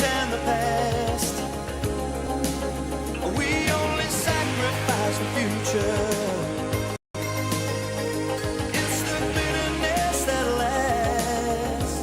and the past. We only sacrifice the future. It's the bitterness that lasts.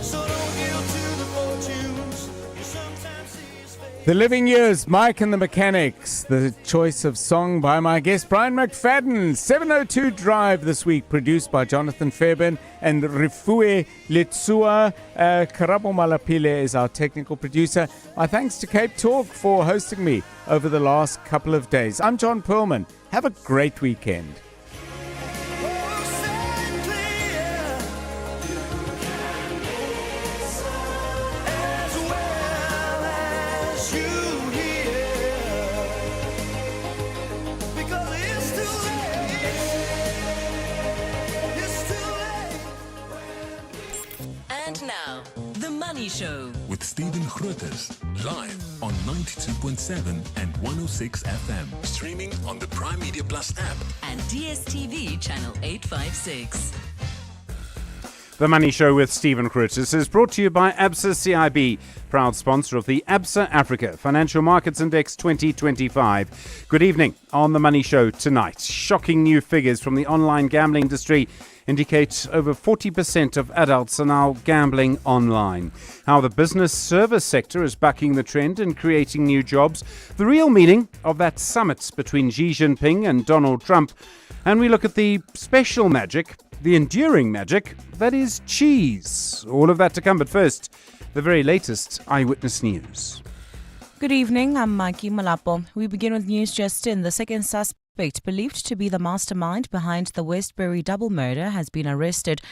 So don't yield to the fortunes you sometimes see as fate. The Living Years, Mike and the Mechanics, the choice of song by my guest Brian McFadden. 702 Drive this week, produced by Jonathan Fairbairn and Rifue Letsua. Karabo Malapile is our technical producer. My thanks to Cape Talk for hosting me over the last couple of days. I'm John Perlman. Have a great weekend. And now, The Money Show. With Stephen Grootes, live on 92.7 and 106 FM. Streaming on the Prime Media Plus app. And DSTV channel 856. The Money Show with Stephen Grootes is brought to you by ABSA CIB, proud sponsor of the ABSA Africa Financial Markets Index 2025. Good evening on The Money Show tonight. Shocking new figures from the online gambling industry indicate over 40% of adults are now gambling online. How the business service sector is bucking the trend and creating new jobs. The real meaning of that summit between Xi Jinping and Donald Trump. And we look at the special magic, the enduring magic, that is cheese. All of that to come, but first, the very latest eyewitness news. Good evening, I'm Mikey Malapo. We begin with news just in. The second suspect believed to be the mastermind behind the Westbury double murder has been arrested.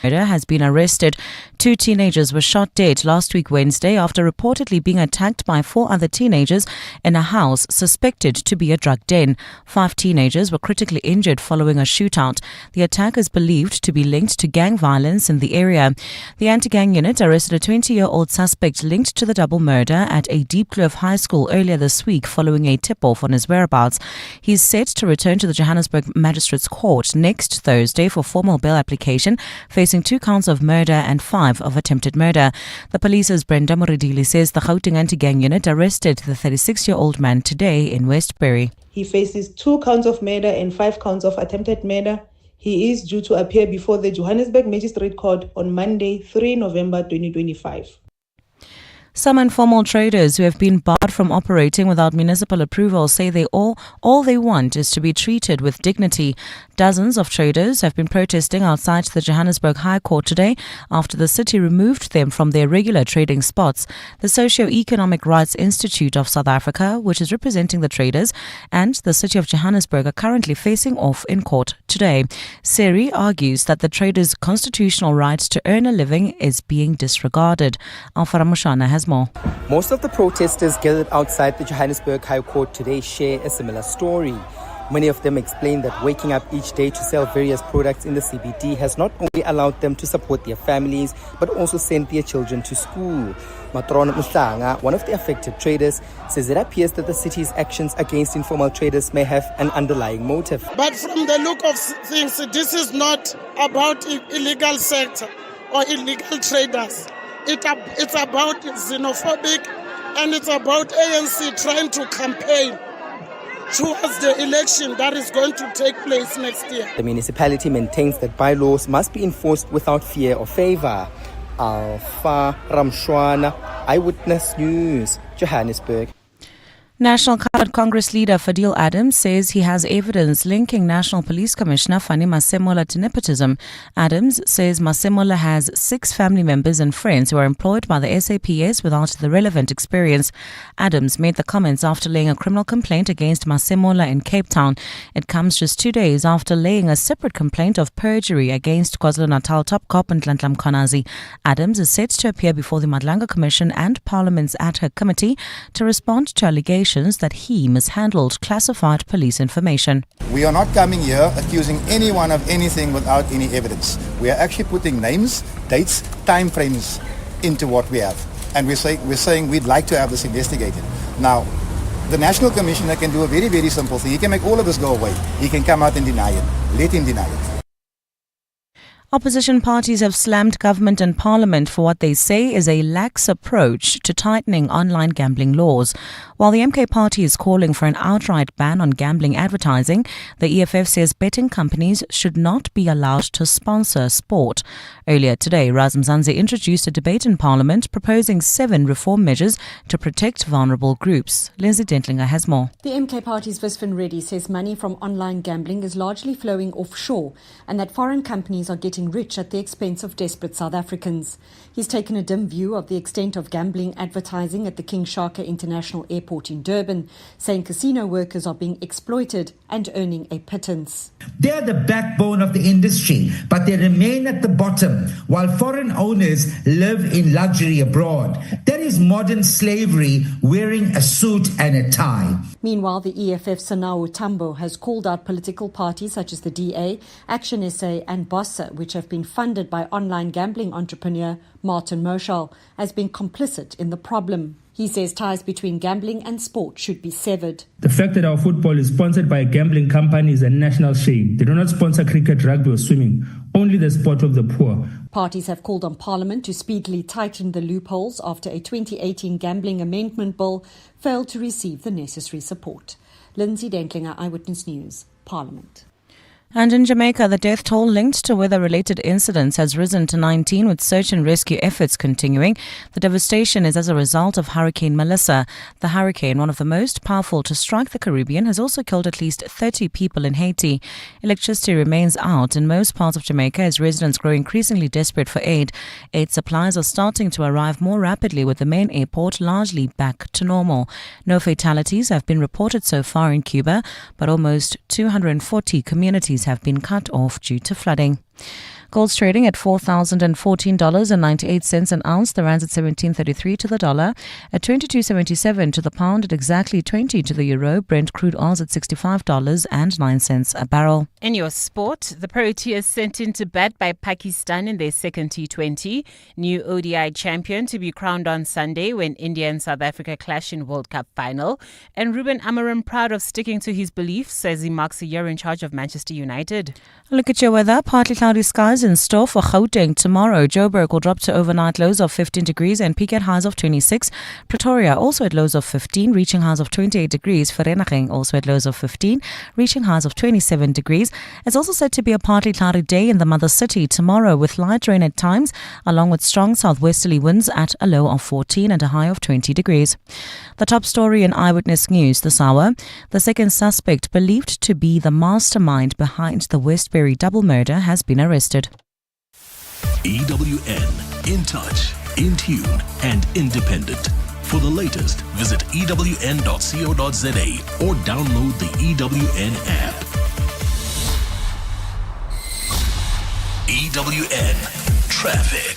Two teenagers were shot dead last week Wednesday after reportedly being attacked by 4 other teenagers in a house suspected to be a drug den. 5 teenagers were critically injured following a shootout. The attack is believed to be linked to gang violence in the area. The anti-gang unit arrested a 20-year-old suspect linked to the double murder at a Deep Kloof High School earlier this week following a tip-off on his whereabouts. He's set to return to the Johannesburg Magistrates Court next Thursday for formal bail application, facing 2 counts of murder and 5 of attempted murder. The police's Brenda Moridili says the Gauteng anti-gang unit arrested the 36-year-old man today in Westbury. He faces 2 counts of murder and 5 counts of attempted murder. He is due to appear before the Johannesburg Magistrate Court on Monday, 3 November 2025. Some informal traders who have been barred from operating without municipal approval say all they want is to be treated with dignity. Dozens of traders have been protesting outside the Johannesburg High Court today after the city removed them from their regular trading spots. The Socio-Economic Rights Institute of South Africa, which is representing the traders, and the city of Johannesburg are currently facing off in court today. Seri argues that the traders' constitutional right to earn a living is being disregarded. Alfara Mushana has more. Most of the protesters gathered outside the Johannesburg High Court today share a similar story. Many of them explain that waking up each day to sell various products in the CBD has not only allowed them to support their families, but also send their children to school. Matrona Muhlanga, one of the affected traders, says it appears that the city's actions against informal traders may have an underlying motive. But from the look of things, this is not about illegal sector or illegal traders. It's about xenophobic, and it's about ANC trying to campaign towards the election that is going to take place next year. The municipality maintains that bylaws must be enforced without fear or favor. Alpha Ramshwana, Eyewitness News, Johannesburg. National Congress leader Fadil Adams says he has evidence linking National Police Commissioner Fani Masemola to nepotism. Adams says Masemola has 6 family members and friends who are employed by the SAPS without the relevant experience. Adams made the comments after laying a criminal complaint against Masemola in Cape Town. It comes just 2 days after laying a separate complaint of perjury against KwaZulu-Natal top cop Nhlanhla Mkhwanazi. Adams is set to appear before the Madlanga Commission and Parliament's ad hoc committee to respond to allegations that he mishandled classified police information. We are not coming here accusing anyone of anything without any evidence. We are actually putting names, dates, time frames into what we have. And we're saying we'd like to have this investigated. Now, the National Commissioner can do a very, very simple thing. He can make all of this go away. He can come out and deny it. Let him deny it. Opposition parties have slammed government and parliament for what they say is a lax approach to tightening online gambling laws. While the MK party is calling for an outright ban on gambling advertising, the EFF says betting companies should not be allowed to sponsor sport. Earlier today, Raz Mzansi introduced a debate in parliament proposing 7 reform measures to protect vulnerable groups. Lindsay Dentlinger has more. The MK party's Visvin Reddy says money from online gambling is largely flowing offshore and that foreign companies are getting rich at the expense of desperate South Africans. He's taken a dim view of the extent of gambling advertising at the King Shaka International Airport in Durban, saying casino workers are being exploited and earning a pittance. They are the backbone of the industry, but they remain at the bottom while foreign owners live in luxury abroad. That is modern slavery wearing a suit and a tie. Meanwhile, the EFF Sanao Tambo has called out political parties such as the DA, Action SA and BOSSA, which have been funded by online gambling entrepreneur Martin Moshal, as being complicit in the problem. He says ties between gambling and sport should be severed. The fact that our football is sponsored by a gambling company is a national shame. They do not sponsor cricket, rugby or swimming, only the sport of the poor. Parties have called on Parliament to speedily tighten the loopholes after a 2018 gambling amendment bill failed to receive the necessary support. Lindsay Dentlinger, Eyewitness News, Parliament. And in Jamaica, the death toll linked to weather-related incidents has risen to 19, with search and rescue efforts continuing. The devastation is as a result of Hurricane Melissa. The hurricane, one of the most powerful to strike the Caribbean, has also killed at least 30 people in Haiti. Electricity remains out in most parts of Jamaica as residents grow increasingly desperate for aid. Aid supplies are starting to arrive more rapidly, with the main airport largely back to normal. No fatalities have been reported so far in Cuba, but almost 240 communities have been cut off due to flooding. Gold's trading at $4,014.98 an ounce. The rand's at 17.33 to the dollar, at 22.77 to the pound, at exactly 20 to the euro. Brent crude oil's at $65.09 a barrel. In your sport, the Proteas sent into bat by Pakistan in their second T20. New ODI champion to be crowned on Sunday when India and South Africa clash in World Cup final. And Ruben Amorim proud of sticking to his beliefs as he marks a year in charge of Manchester United. Look at your weather. Partly cloudy skies in store for Gauteng tomorrow. Joburg will drop to overnight lows of 15 degrees and peak at highs of 26. Pretoria also at lows of 15, reaching highs of 28 degrees. Vereeniging also at lows of 15, reaching highs of 27 degrees. It's also said to be a partly cloudy day in the mother city tomorrow, with light rain at times, along with strong southwesterly winds at a low of 14 and a high of 20 degrees. The top story in Eyewitness News this hour: the second suspect believed to be the mastermind behind the Westbury double murder has been arrested. EWN, in touch, in tune, and independent. For the latest, visit ewn.co.za or download the EWN app. EWN Traffic.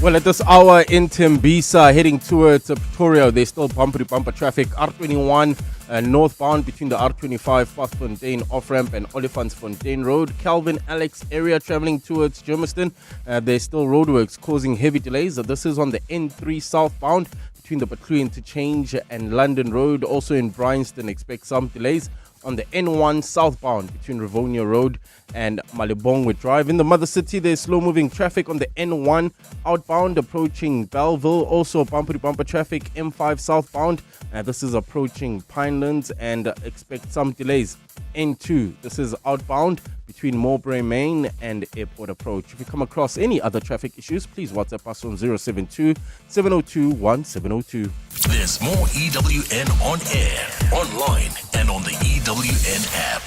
Well, at this hour in Tembisa, heading towards Pretoria, there's still bumper traffic. R21 northbound between the R25 Fossfontein off-ramp and Olifantsfontein Road. Calvin Alex area traveling towards Germiston. There's still roadworks causing heavy delays. This is on the N3 southbound between the Butlu Interchange and London Road. Also in Bryanston, expect some delays on the N1 southbound between Rivonia Road and Malibongwe Drive. In the mother city, there's slow-moving traffic on the N1 outbound approaching Belleville. Also bumper-to-bumper traffic M5 southbound. This is approaching Pinelands and expect some delays. N2, this is outbound between Mowbray Main and Airport Approach. If you come across any other traffic issues, please WhatsApp us on 072 702 1702. There's more EWN on air, online, and on the EWN app.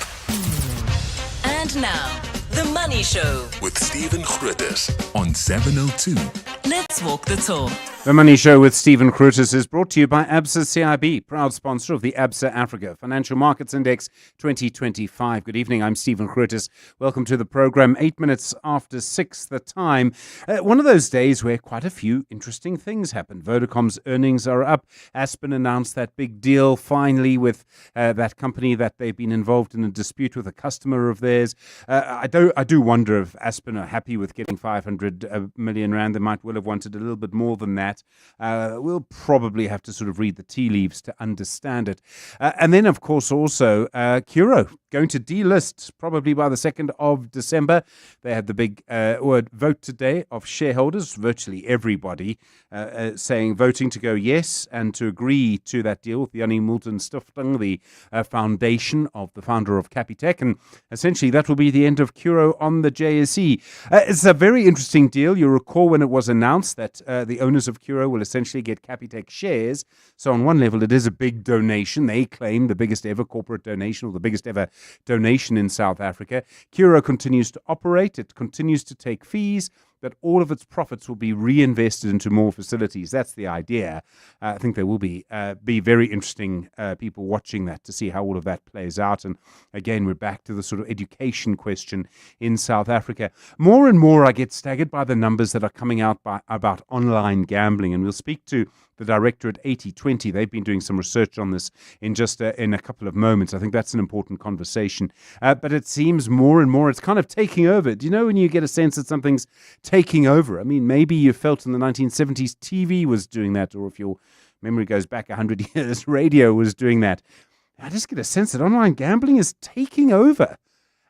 And now, The Money Show with Stephen Grootes on 702. Let's walk the talk. The Money Show with Stephen Grootes is brought to you by ABSA CIB, proud sponsor of the ABSA Africa Financial Markets Index 2025. Good evening, I'm Stephen Grootes. Welcome to the program. 8 minutes after 6 the time. One of those days where quite a few interesting things happen. Vodacom's earnings are up. Aspen announced that big deal finally with that company that they've been involved in a dispute with a customer of theirs. I do wonder if Aspen are happy with getting 500 million rand. They might well have wanted a little bit more than that. We'll probably have to sort of read the tea leaves to understand it. And then, of course, also Curro going to delist probably by the 2nd of December. They had the big vote today of shareholders, virtually everybody, voting to go yes and to agree to that deal with the Jannie Moulton Stiftung, the foundation of the founder of Capitec. And essentially that will be the end of Curro on the JSE. It's a very interesting deal. You'll recall when it was announced that the owners of Curro will essentially get Capitec shares. So on one level, it is a big donation. They claim the biggest ever corporate donation or the biggest ever donation in South Africa. Curro continues to operate. It continues to take fees, but all of its profits will be reinvested into more facilities. That's the idea. I think there will be very interesting people watching that to see how all of that plays out. And again, we're back to the sort of education question in South Africa. More and more, I get staggered by the numbers that are coming out about online gambling. And we'll speak to the director at 8020. They've been doing some research on this in a couple of moments. I think that's an important conversation. But it seems more and more it's kind of taking over. Do you know when you get a sense that something's taking over? I mean, maybe you felt in the 1970s TV was doing that, or if your memory goes back 100 years, radio was doing that. I just get a sense that online gambling is taking over.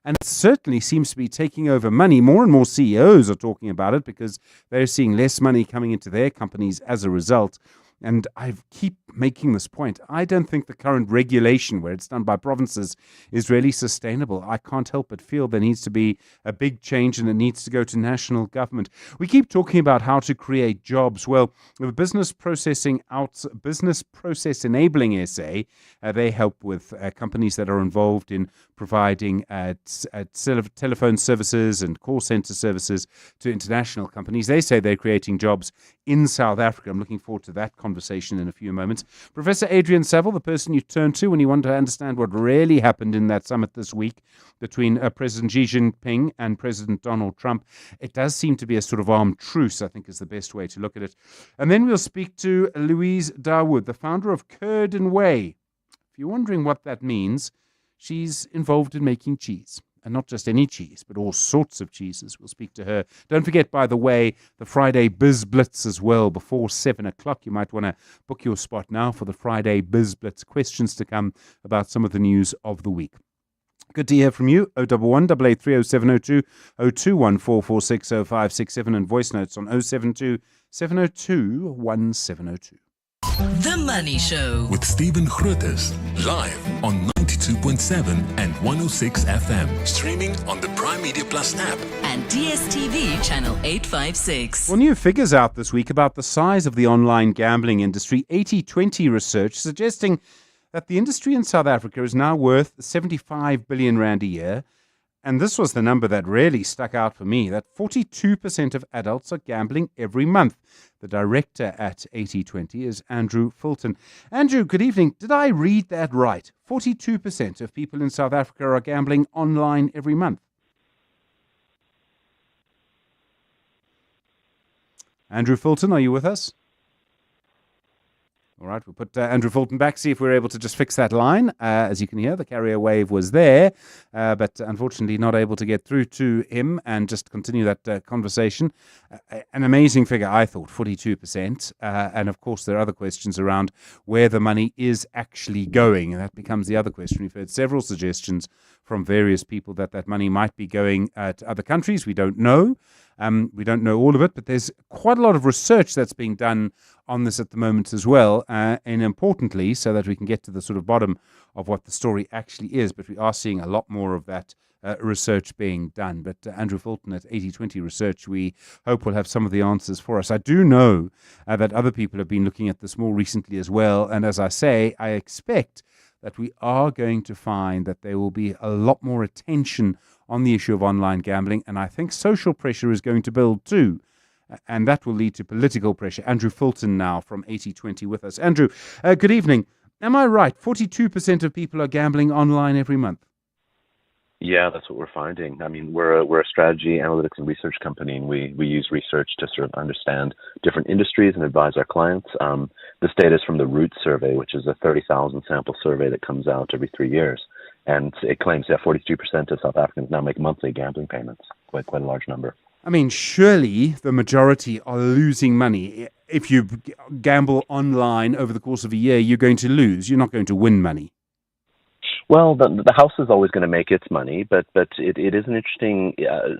And it certainly seems to be taking over money. More and more CEOs are talking about it because they're seeing less money coming into their companies as a result. And I keep making this point. I don't think the current regulation, where it's done by provinces, is really sustainable. I can't help but feel there needs to be a big change and it needs to go to national government. We keep talking about how to create jobs. Well, the Business Process Enabling SA, they help with companies that are involved in providing telephone services and call center services to international companies. They say they're creating jobs in South Africa. I'm looking forward to that conversation in a few moments. Professor Adrian Saville, the person you turn to when you want to understand what really happened in that summit this week between President Xi Jinping and President Donald Trump. It does seem to be a sort of armed truce, I think is the best way to look at it. And then we'll speak to Louise Dawood, the founder of Curd and Whey. If you're wondering what that means, she's involved in making cheese. And not just any cheese, but all sorts of cheeses. We'll speak to her. Don't forget, by the way, the Friday Biz Blitz as well, before 7 o'clock. You might want to book your spot now for the Friday Biz Blitz. Questions to come about some of the news of the week. Good to hear from you. 011 883 0702 0214 460567 and voice notes on 072 702 1702. The Money Show with Stephen Grootes, live on 92.7 and 106 FM. Streaming on the Prime Media Plus app and DSTV channel 856. Well, new figures out this week about the size of the online gambling industry. 8020 research suggesting that the industry in South Africa is now worth 75 billion rand a year. And this was the number that really stuck out for me, that 42% of adults are gambling every month. The director at 8020 is Andrew Fulton. Andrew, good evening. Did I read that right? 42% of people in South Africa are gambling online every month. Andrew Fulton, are you with us? All right, we'll put Andrew Fulton back, see if we're able to just fix that line. As you can hear, the carrier wave was there, but unfortunately not able to get through to him and just continue that conversation. An amazing figure, I thought, 42%. And of course, there are other questions around where the money is actually going. And that becomes the other question. We've heard several suggestions from various people that money might be going to other countries. We don't know. We don't know all of it, but there's quite a lot of research that's being done on this at the moment as well, and importantly, so that we can get to the sort of bottom of what the story actually is. But we are seeing a lot more of that research being done. But Andrew Fulton at 8020 Research, we hope will have some of the answers for us. I do know that other people have been looking at this more recently as well, and as I say, I expect that we are going to find that there will be a lot more attention on the issue of online gambling, and I think social pressure is going to build too, and that will lead to political pressure. Andrew Fulton now from 8020 with us. Andrew, good evening. Am I right? 42% of people are gambling online every month. Yeah, that's what we're finding. I mean, we're a strategy, analytics, and research company, and we use research to sort of understand different industries and advise our clients. This data is from the Roots survey, which is a 30,000 sample survey that comes out every 3 years. And it claims that 42% of South Africans now make monthly gambling payments, quite a large number. I mean, surely the majority are losing money. If you gamble online over the course of a year, you're going to lose. You're not going to win money. Well, the house is always going to make its money, but it is an interesting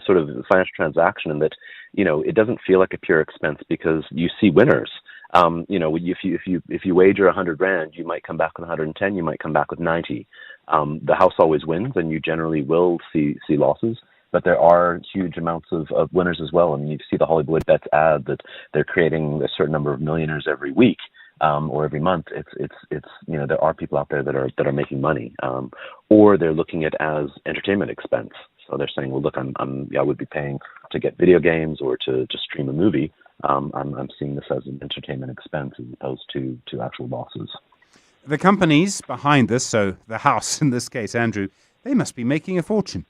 sort of financial transaction in that, it doesn't feel like a pure expense because you see winners. If you wager 100 rand, you might come back with 110, you might come back with 90. The house always wins, and you generally will see losses. But there are huge amounts of winners as well. I mean, you see the Hollywood Bets ad that they're creating a certain number of millionaires every week. Or every month. It's there are people out there that are making money, or they're looking at it as entertainment expense. So they're saying, well, look, I would be paying to get video games or to stream a movie. I'm seeing this as an entertainment expense as opposed to actual losses. The companies behind this, so the house in this case, Andrew, they must be making a fortune.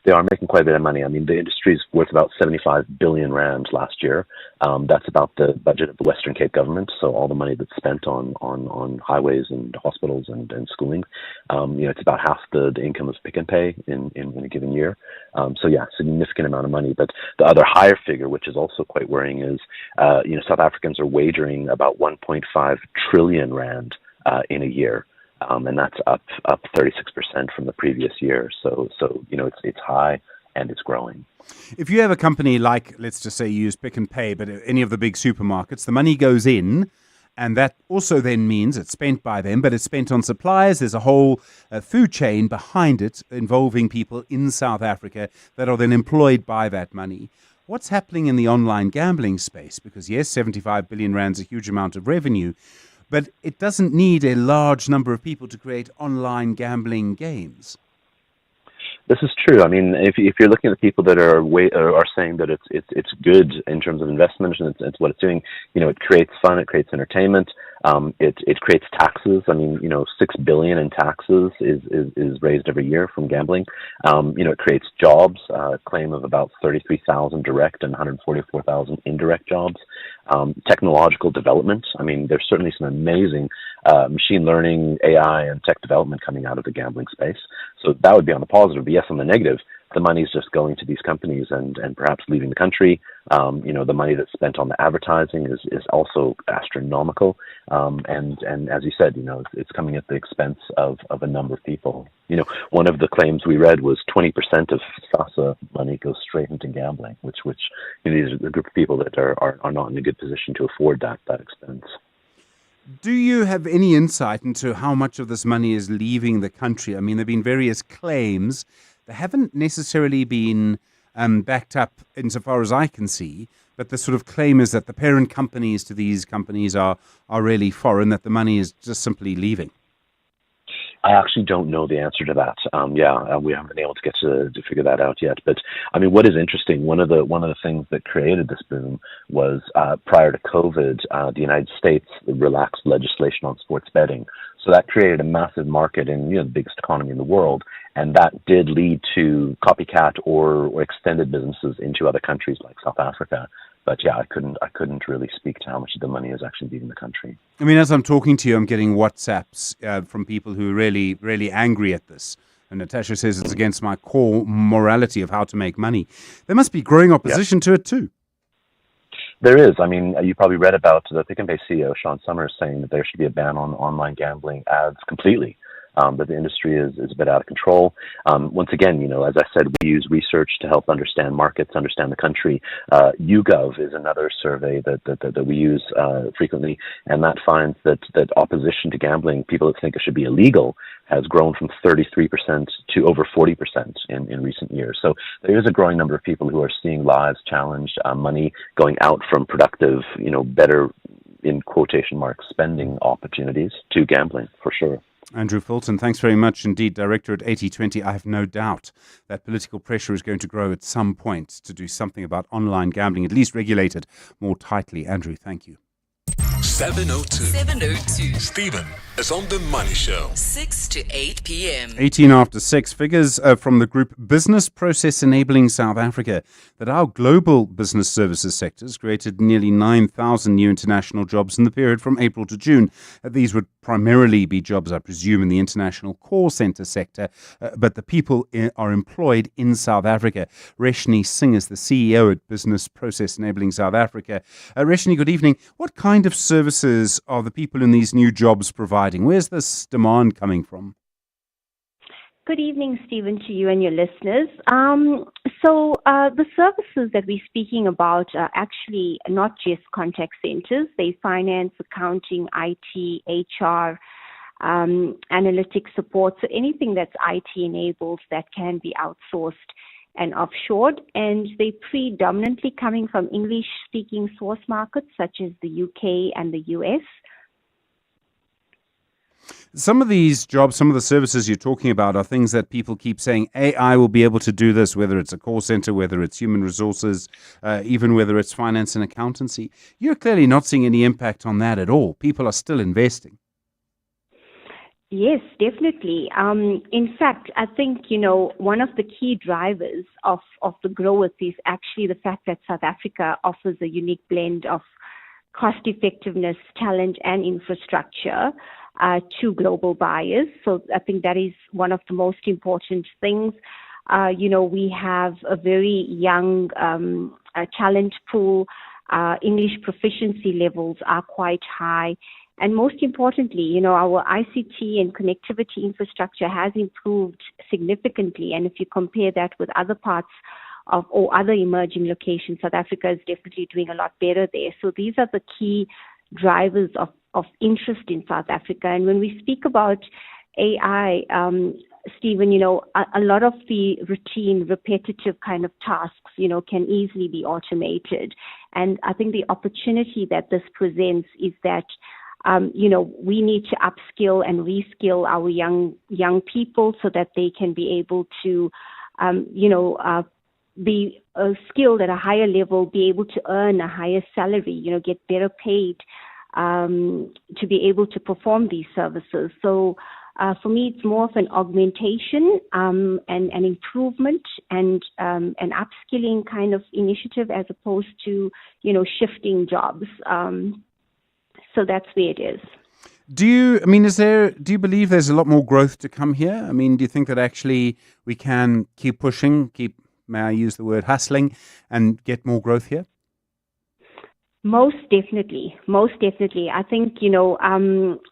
They are making quite a bit of money. I mean, the industry is worth about 75 billion rand last year. That's about the budget of the Western Cape government. So all the money that's spent on highways and hospitals and schooling, it's about half the income of Pick and Pay in a given year. So yeah, significant amount of money. But the other higher figure, which is also quite worrying, is South Africans are wagering about 1.5 trillion rand in a year. And that's up 36% from the previous year. So it's high and it's growing. If you have a company like, let's just say you use Pick and Pay, but any of the big supermarkets, the money goes in, and that also then means it's spent by them, but it's spent on suppliers. There's a whole food chain behind it involving people in South Africa that are then employed by that money. What's happening in the online gambling space? Because yes, 75 billion rand is a huge amount of revenue, but it doesn't need a large number of people to create online gambling games. This is true. I mean, if you're looking at the people that are saying that it's good in terms of investment and it's what it's doing, it creates fun, it creates entertainment, it creates taxes. I mean, 6 billion in taxes is raised every year from gambling. It creates jobs, a claim of about 33,000 direct and 144,000 indirect jobs. Technological development. I mean, there's certainly some amazing machine learning, AI, and tech development coming out of the gambling space. So that would be on the positive. But yes, on the negative, the money is just going to these companies and perhaps leaving the country. The money that's spent on the advertising is also astronomical. And as you said, it's coming at the expense of a number of people. One of the claims we read was 20% of SASSA money goes straight into gambling, which these are a group of people that are not in a good position to afford that expense. Do you have any insight into how much of this money is leaving the country? I mean, there have been various claims. They haven't necessarily been backed up insofar as I can see, but the sort of claim is that the parent companies to these companies are really foreign, that the money is just simply leaving. I actually don't know the answer to that. We haven't been able to get to figure that out yet. But I mean, what is interesting, one of the things that created this boom was prior to COVID, the United States relaxed legislation on sports betting. So that created a massive market in the biggest economy in the world, and that did lead to copycat or extended businesses into other countries like South Africa. But yeah, I couldn't really speak to how much of the money is actually leaving the country. I mean, as I'm talking to you, I'm getting WhatsApps from people who are really, really angry at this. And Natasha says it's against my core morality of how to make money. There must be growing opposition to it too. There is. I mean, you probably read about the Pick and Pay CEO, Sean Summers, saying that there should be a ban on online gambling ads completely. That the industry is a bit out of control. Once again, as I said, we use research to help understand markets, understand the country. YouGov is another survey that we use frequently, and that finds that opposition to gambling, people that think it should be illegal, has grown from 33% to over 40% in recent years. So there is a growing number of people who are seeing lives challenged, money going out from productive, better, in quotation marks, spending opportunities to gambling, for sure. Andrew Fulton, thanks very much indeed, Director at 8020. I have no doubt that political pressure is going to grow at some point to do something about online gambling, at least regulate it more tightly. Andrew, thank you. 702. Stephen is on The Money Show. 6 to 8 p.m. 18 after 6. Figures from the group Business Process Enabling South Africa that our global business services sectors created nearly 9,000 new international jobs in the period from April to June. These would primarily be jobs, I presume, in the international call center sector, but the people are employed in South Africa. Reshni Singh is the CEO at Business Process Enabling South Africa. Reshni, good evening. What kind of services are the people in these new jobs providing? Where's this demand coming from? Good evening, Stephen, to you and your listeners. The services that we're speaking about are actually not just contact centers. They finance, accounting, IT, HR, analytics support. So anything that's IT enabled that can be outsourced and offshored. And they predominantly coming from English-speaking source markets such as the UK and the US. Some of these jobs, some of the services you're talking about are things that people keep saying AI will be able to do this, whether it's a call center, whether it's human resources, even whether it's finance and accountancy. You're clearly not seeing any impact on that at all. People are still investing. Yes, definitely. In fact, I think, one of the key drivers of the growth is actually the fact that South Africa offers a unique blend of cost effectiveness, talent, and infrastructure to global buyers. So I think that is one of the most important things. We have a very young talent pool. English proficiency levels are quite high. And most importantly, our ICT and connectivity infrastructure has improved significantly. And if you compare that with other parts or other emerging locations, South Africa is definitely doing a lot better there. So these are the key drivers of interest in South Africa. And when we speak about AI, Stephen, a lot of the routine, repetitive kind of tasks, can easily be automated. And I think the opportunity that this presents is that we need to upskill and reskill our young people so that they can be able to, be skilled at a higher level, be able to earn a higher salary, get better paid to be able to perform these services. So for me, it's more of an augmentation and an improvement and an upskilling kind of initiative as opposed to, shifting jobs. So that's where it is. Do you believe there's a lot more growth to come here? I mean, do you think that actually we can keep pushing, may I use the word hustling, and get more growth here? Most definitely. I think,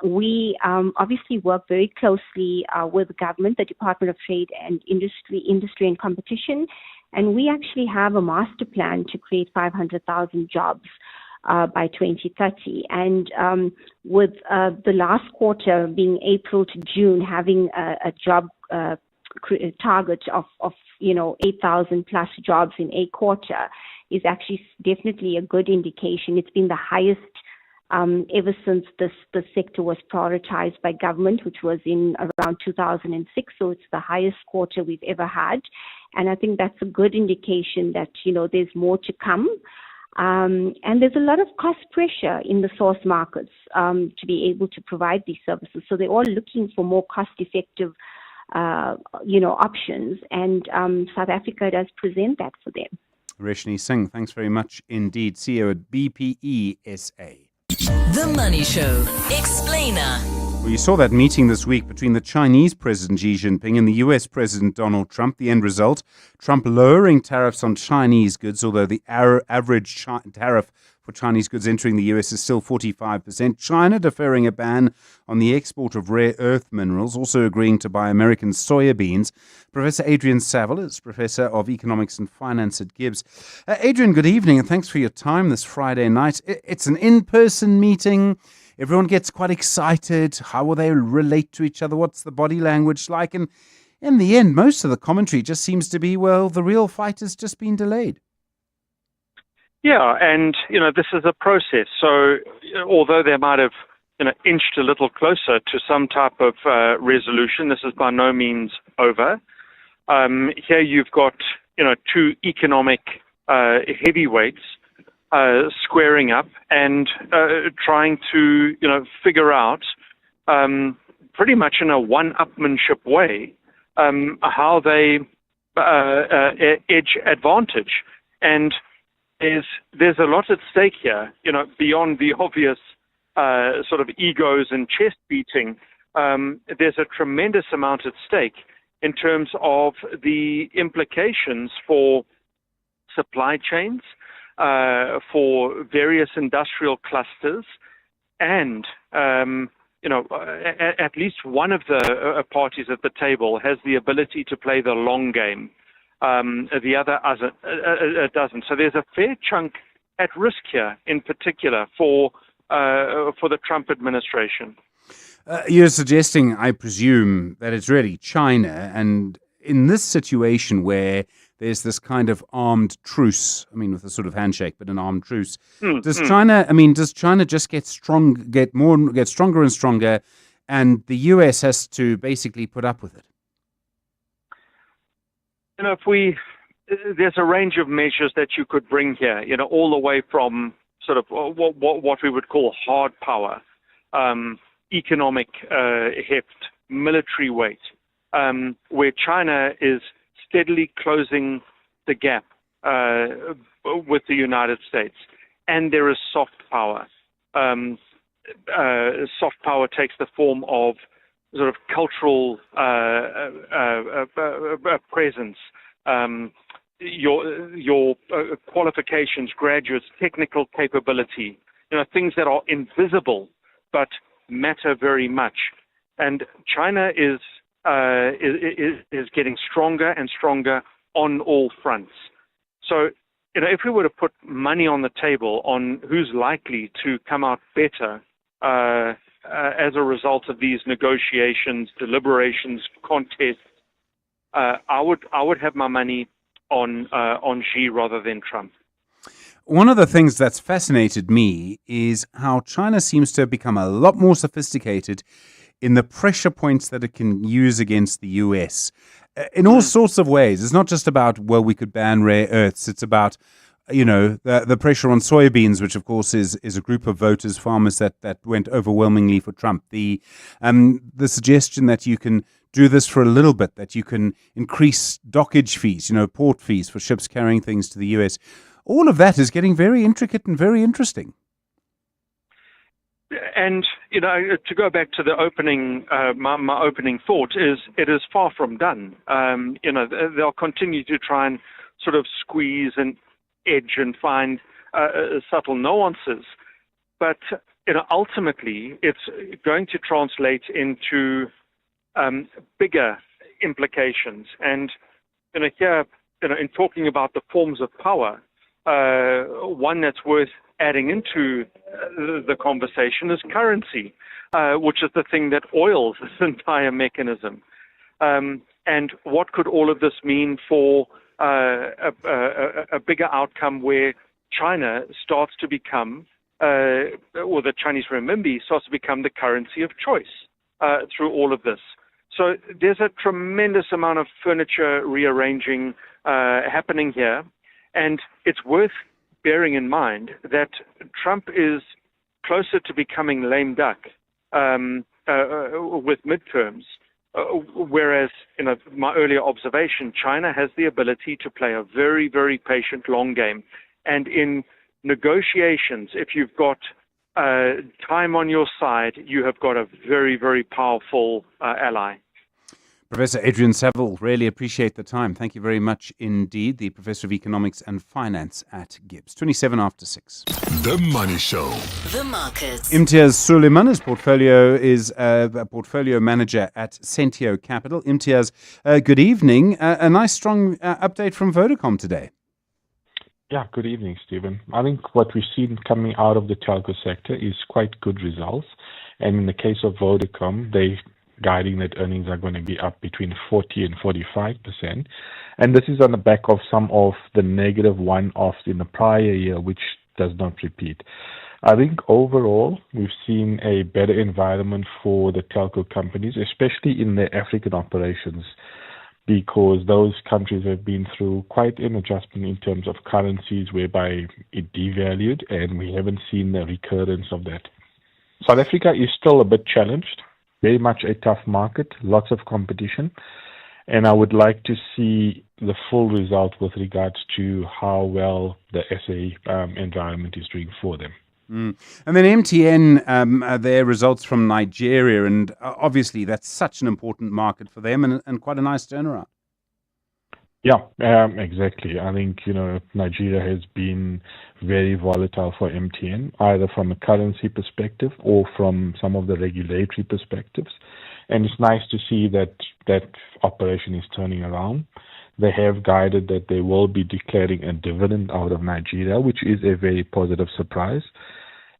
we obviously work very closely with the government, the Department of Trade and Industry and Competition, and we actually have a master plan to create 500,000 jobs by 2030. And with the last quarter being April to June, having a job target of 8,000 plus jobs in a quarter is actually definitely a good indication. It's been the highest ever since the sector was prioritized by government, which was in around 2006. So it's the highest quarter we've ever had. And I think that's a good indication that, there's more to come. And there's a lot of cost pressure in the source markets to be able to provide these services. So they're all looking for more cost-effective, options. And South Africa does present that for them. Reshni Singh, thanks very much indeed. CEO at BPE SA. The Money Show. Explainer. Well, you saw that meeting this week between the Chinese President Xi Jinping and the US President Donald Trump. The end result, Trump lowering tariffs on Chinese goods, although the average tariff for Chinese goods entering the US is still 45%. China deferring a ban on the export of rare earth minerals, also agreeing to buy American soybeans. Professor Adrian Saville is Professor of Economics and Finance at Gibbs. Adrian, good evening, and thanks for your time this Friday night. It's an in-person meeting. Everyone gets quite excited. How will they relate to each other? What's the body language like? And in the end, most of the commentary just seems to be, well, the real fight has just been delayed. Yeah, and, this is a process. So although they might have, inched a little closer to some type of resolution, this is by no means over. Here you've got, two economic heavyweights squaring up and trying to, figure out pretty much in a one-upmanship way how they edge advantage. And there's a lot at stake here, beyond the obvious sort of egos and chest beating. There's a tremendous amount at stake in terms of the implications for supply chains, for various industrial clusters, and at least one of the parties at the table has the ability to play the long game. The other doesn't. So there's a fair chunk at risk here, in particular for the Trump administration. You're suggesting, I presume, that it's really China, and in this situation where there's this kind of armed truce, I mean, with a sort of handshake, but an armed truce, does China just get stronger and stronger, and the US has to basically put up with it? There's a range of measures that you could bring here, all the way from sort of what we would call hard power, economic heft, military weight, where China is steadily closing the gap with the United States. And there is soft power. Soft power takes the form of sort of cultural presence, your qualifications, graduates, technical capability, things that are invisible but matter very much. And China is getting stronger and stronger on all fronts. So, if we were to put money on the table on who's likely to come out better as a result of these negotiations, deliberations, contests, I would have my money on Xi rather than Trump. One of the things that's fascinated me is how China seems to have become a lot more sophisticated in the pressure points that it can use against the US in all sorts of ways. It's not just about, well, we could ban rare earths. It's about, the pressure on soybeans, which of course is a group of voters, farmers that went overwhelmingly for Trump. The suggestion that you can do this for a little bit, that you can increase dockage fees, port fees for ships carrying things to the US. All of that is getting very intricate and very interesting. And, to go back to the opening, my opening thought is it is far from done. They'll continue to try and sort of squeeze and edge and find subtle nuances. But, ultimately, it's going to translate into bigger implications. And, here, in talking about the forms of power, one that's worth adding into the conversation is currency, which is the thing that oils this entire mechanism. And what could all of this mean for a bigger outcome where China starts to become, or the Chinese renminbi starts to become the currency of choice through all of this? So there's a tremendous amount of furniture rearranging happening here. And it's worth bearing in mind that Trump is closer to becoming lame duck with midterms, whereas, my earlier observation, China has the ability to play a very, very patient long game. And in negotiations, if you've got time on your side, you have got a very, very powerful ally. Professor Adrian Saville, really appreciate the time. Thank you very much indeed. The Professor of Economics and Finance at Gibbs. 27 after 6. The Money Show. The markets. Imtiaz Suleiman is a portfolio manager at Centio Capital. Imtiaz, good evening. A nice strong update from Vodacom today. Yeah, good evening, Stephen. I think what we've seen coming out of the telco sector is quite good results. And in the case of Vodacom, they guiding that earnings are going to be up between 40 and 45%. And this is on the back of some of the negative one-offs in the prior year, which does not repeat. I think overall, we've seen a better environment for the telco companies, especially in their African operations, because those countries have been through quite an adjustment in terms of currencies whereby it devalued, and we haven't seen the recurrence of that. South Africa is still a bit challenged. Very much a tough market, lots of competition, and I would like to see the full result with regards to how well the SA environment is doing for them. And then MTN, their results from Nigeria, and obviously that's such an important market for them and quite a nice turnaround. Yeah, exactly. I think, Nigeria has been very volatile for MTN, either from a currency perspective or from some of the regulatory perspectives. And it's nice to see that that operation is turning around. They have guided that they will be declaring a dividend out of Nigeria, which is a very positive surprise.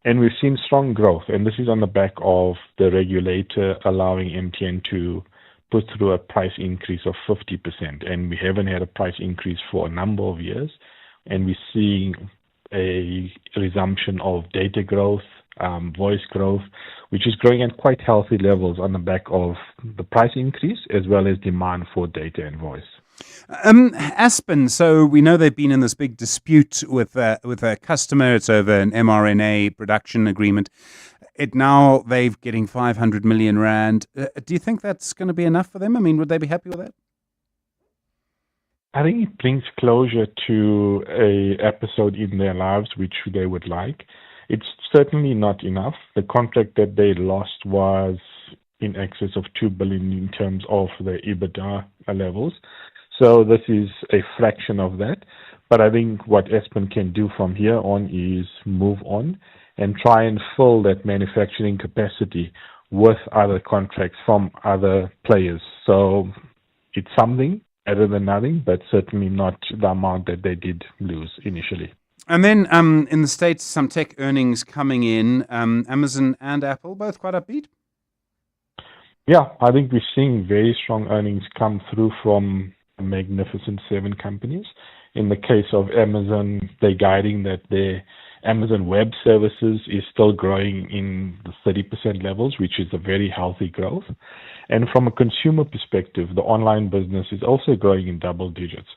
And we've seen strong growth, and this is on the back of the regulator allowing MTN to put through a price increase of 50%. And we haven't had a price increase for a number of years. And we're seeing a resumption of data growth, voice growth, which is growing at quite healthy levels on the back of the price increase as well as demand for data and voice. Aspen, so we know they've been in this big dispute with a customer. It's over an mRNA production agreement. They're getting 500 million rand. Do you think that's going to be enough for them? I mean, would they be happy with that? I think it brings closure to a episode in their lives which they would like. It's certainly not enough. The contract that they lost was in excess of 2 billion in terms of the EBITDA levels. So this is a fraction of that. But I think what Aspen can do from here on is move on and try and fill that manufacturing capacity with other contracts from other players. So it's something better than nothing, but certainly not the amount that they did lose initially. And then in the States, some tech earnings coming in. Amazon and Apple, both quite upbeat. Yeah, I think we're seeing very strong earnings come through from Magnificent Seven companies. In the case of Amazon, they're guiding that their Amazon Web Services is still growing in the 30% levels, which is a very healthy growth. And from a consumer perspective, the online business is also growing in double digits.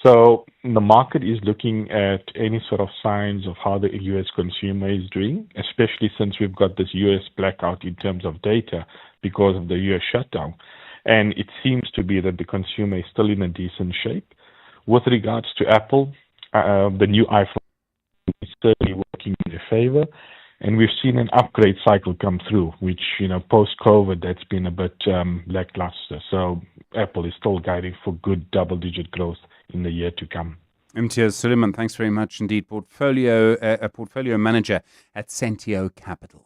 So the market is looking at any sort of signs of how the US consumer is doing, especially since we've got this US blackout in terms of data because of the US shutdown. And it seems to be that the consumer is still in a decent shape. With regards to Apple, the new iPhone is certainly working in their favor. And we've seen an upgrade cycle come through, which, post-COVID, that's been a bit lackluster. So Apple is still guiding for good double-digit growth in the year to come. Imtiaz Suleiman, thanks very much indeed. A portfolio manager at Sentio Capital.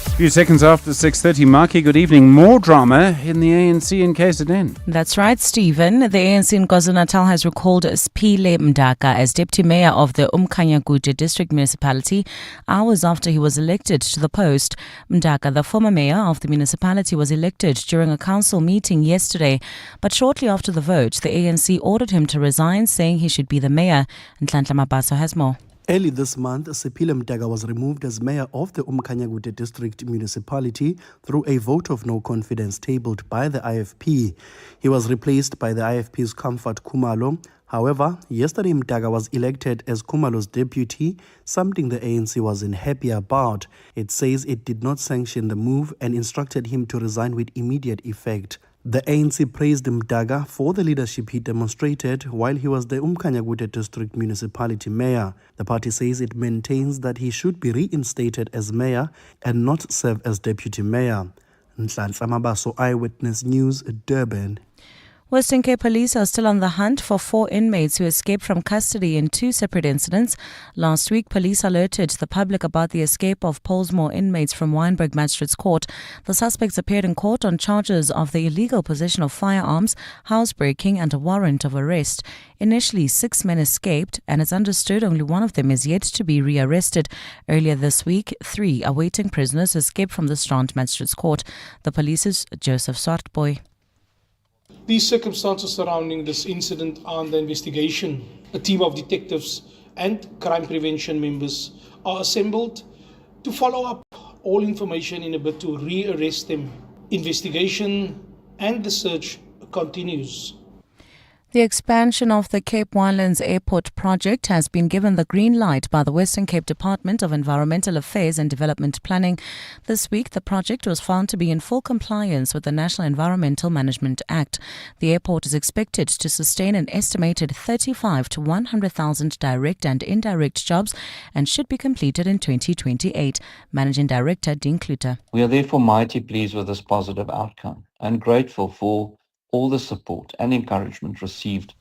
A few seconds after 6:30, Marky, good evening. More drama in the ANC in KZN. That's right, Stephen. The ANC in KwaZulu-Natal has recalled Sphile Mdaka as deputy mayor of the Umkhanyakude district municipality hours after he was elected to the post. Mdaka, the former mayor of the municipality, was elected during a council meeting yesterday, but shortly after the vote, the ANC ordered him to resign, saying he should be the mayor. Nhlanhla Mabaso has more. Early this month, Sphile Mdaka was removed as mayor of the Umkhanyakude district municipality through a vote of no confidence tabled by the IFP. He was replaced by the IFP's Comfort Khumalo. However, yesterday Mdaka was elected as Khumalo's deputy, something the ANC wasn't happy about. It says it did not sanction the move and instructed him to resign with immediate effect. The ANC praised Mdaka for the leadership he demonstrated while he was the Umkhanyakude district municipality mayor. The party says it maintains that he should be reinstated as mayor and not serve as deputy mayor. Nhlanhla Mabaso, Eyewitness News, Durban. Western Cape police are still on the hunt for 4 inmates who escaped from custody in 2 separate incidents. Last week, police alerted the public about the escape of Pollsmoor inmates from Wynberg Magistrates Court. The suspects appeared in court on charges of the illegal possession of firearms, housebreaking and a warrant of arrest. Initially, 6 men escaped, and it's understood only one of them is yet to be rearrested. Earlier this week, 3 awaiting prisoners escaped from the Strand Magistrates Court. The police's Joseph Swartboy. These circumstances surrounding this incident are under investigation. A team of detectives and crime prevention members are assembled to follow up all information in a bid to rearrest them. Investigation and the search continues. The expansion of the Cape Winelands Airport project has been given the green light by the Western Cape Department of Environmental Affairs and Development Planning. This week, the project was found to be in full compliance with the National Environmental Management Act. The airport is expected to sustain an estimated 35 to 100,000 direct and indirect jobs and should be completed in 2028. Managing Director Dean Kluter. We are therefore mighty pleased with this positive outcome and grateful for all the support and encouragement received.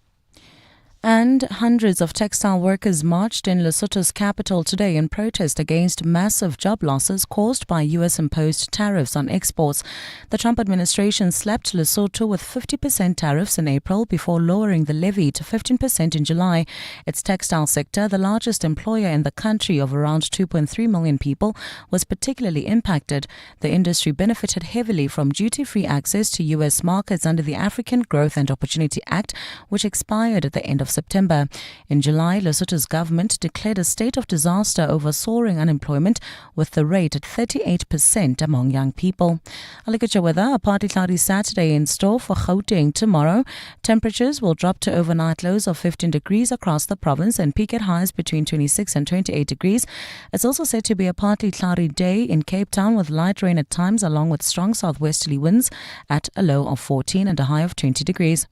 And hundreds of textile workers marched in Lesotho's capital today in protest against massive job losses caused by US-imposed tariffs on exports. The Trump administration slapped Lesotho with 50% tariffs in April before lowering the levy to 15% in July. Its textile sector, the largest employer in the country of around 2.3 million people, was particularly impacted. The industry benefited heavily from duty-free access to US markets under the African Growth and Opportunity Act, which expired at the end of September. In July, Lesotho's government declared a state of disaster over soaring unemployment, with the rate at 38% among young people. A look at your weather. A partly cloudy Saturday in store for Gauteng tomorrow. Temperatures will drop to overnight lows of 15 degrees across the province and peak at highs between 26 and 28 degrees. It's also said to be a partly cloudy day in Cape Town with light rain at times along with strong southwesterly winds at a low of 14 and a high of 20 degrees.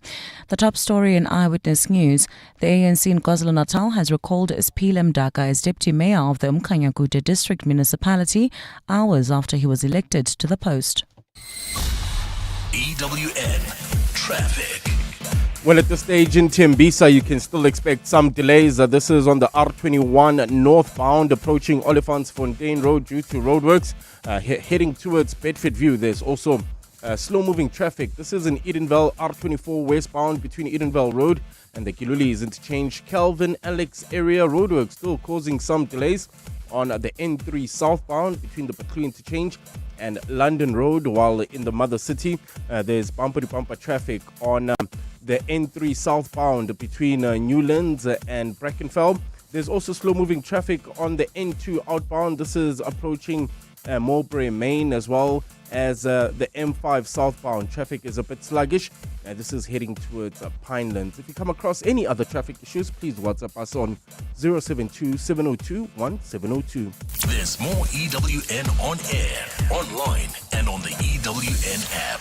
The top story in Eyewitness News. The ANC in KwaZulu-Natal has recalled Stephen Grootes as deputy mayor of the Umkhanyakude district municipality hours after he was elected to the post. EWN Traffic. Well, at this stage in Tembisa, you can still expect some delays. This is on the R21 northbound approaching Olifantsfontein Road due to roadworks. Heading towards Bedford View, there's also slow-moving traffic. This is in Edenvale R24 westbound between Edenvale Road and the Kilulis interchange. Calvin Alex area roadwork still causing some delays on the N3 southbound between the Patlu interchange and London Road, while in the mother city there's bumper-to-bumper traffic on the N3 southbound between Newlands and Brackenfell. There's also slow-moving traffic on the N2 outbound. This is approaching Mulberry Main, as well as the M5 southbound. Traffic is a bit sluggish. This is heading towards Pinelands. If you come across any other traffic issues, please WhatsApp us on 072-702-1702. There's more EWN on air, online, and on the EWN app.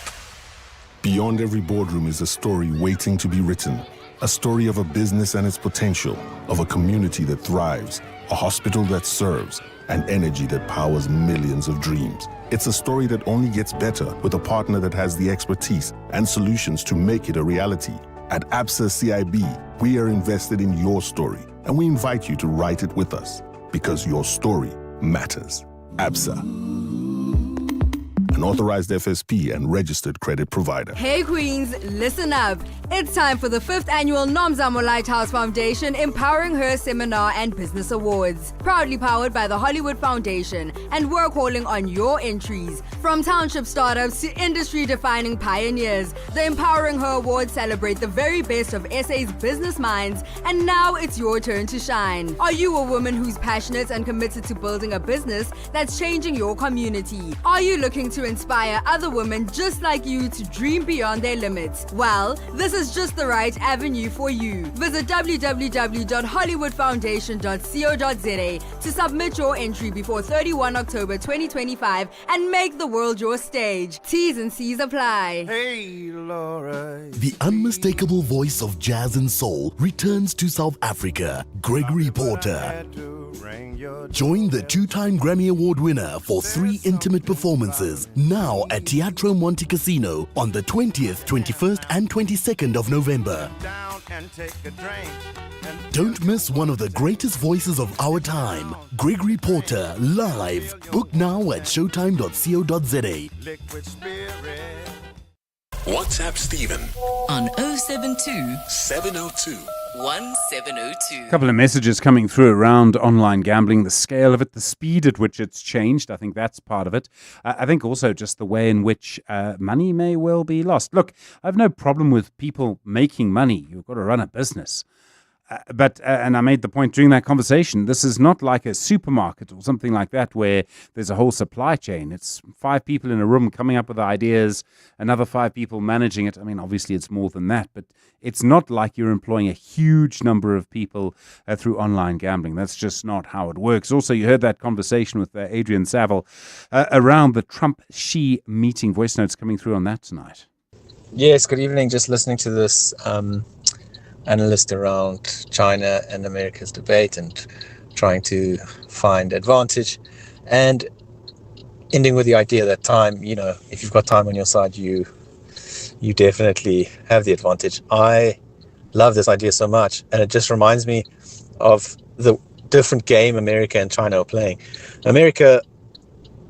Beyond every boardroom is a story waiting to be written. A story of a business and its potential, of a community that thrives, a hospital that serves, and energy that powers millions of dreams. It's a story that only gets better with a partner that has the expertise and solutions to make it a reality. At Absa CIB, we are invested in your story, and we invite you to write it with us, because your story matters. Absa, an authorized FSP and registered credit provider. Hey Queens, listen up. It's time for the 5th annual Nomzamo Lighthouse Foundation Empowering Her Seminar and Business Awards. Proudly powered by the Hollywood Foundation, and we're calling on your entries. From township startups to industry-defining pioneers, the Empowering Her Awards celebrate the very best of SA's business minds, and now it's your turn to shine. Are you a woman who's passionate and committed to building a business that's changing your community? Are you looking to inspire other women just like you to dream beyond their limits? Well, this is just the right avenue for you. Visit www.hollywoodfoundation.co.za to submit your entry before 31 October 2025 and make the world your stage. T's and C's apply. Hey, Laura. The unmistakable voice of jazz and soul returns to South Africa, Gregory Porter. Join the 2-time Grammy Award winner for 3 intimate performances now at Teatro Monte Casino on the 20th, 21st and 22nd of November. Don't miss one of the greatest voices of our time, Gregory Porter, live. Book now at showtime.co.za. WhatsApp Stephen on 072 702 1702. A couple of messages coming through around online gambling, the scale of it, the speed at which it's changed. I think that's part of it. I think also just the way in which money may well be lost. Look, I have no problem with people making money. You've got to run a business. But I made the point during that conversation, this is not like a supermarket or something like that where there's a whole supply chain. It's 5 people in a room coming up with ideas, another 5 people managing it. I mean, obviously it's more than that, but it's not like you're employing a huge number of people through online gambling. That's just not how it works. Also, you heard that conversation with Adrian Saville around the Trump-Xi meeting. Voice notes coming through on that tonight. Yes, good evening. Just listening to this analyst around China and America's debate and trying to find advantage, and ending with the idea that time, if you've got time on your side, you you definitely have the advantage. I love this idea so much, and it just reminds me of the different game America and China are playing. America,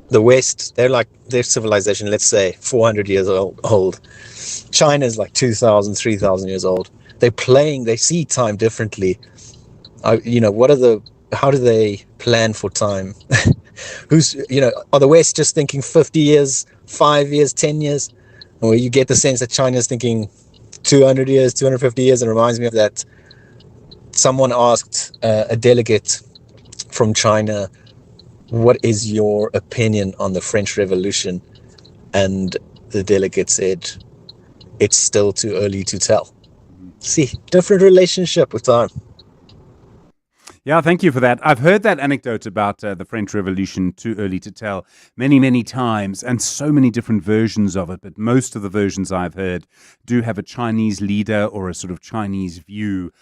the West, their civilization, let's say 400 years old. China is like 2,000, 3,000 years old. They see time differently. How do they plan for time? Are the West just thinking 50 years, 5 years, 10 years? Or you get the sense that China is thinking 200 years, 250 years. And it reminds me of that. Someone asked a delegate from China, what is your opinion on the French Revolution? And the delegate said, it's still too early to tell. See, different relationship with time. Yeah, thank you for that. I've heard that anecdote about the French Revolution, too early to tell, many, many times, and so many different versions of it. But most of the versions I've heard do have a Chinese leader or a sort of Chinese view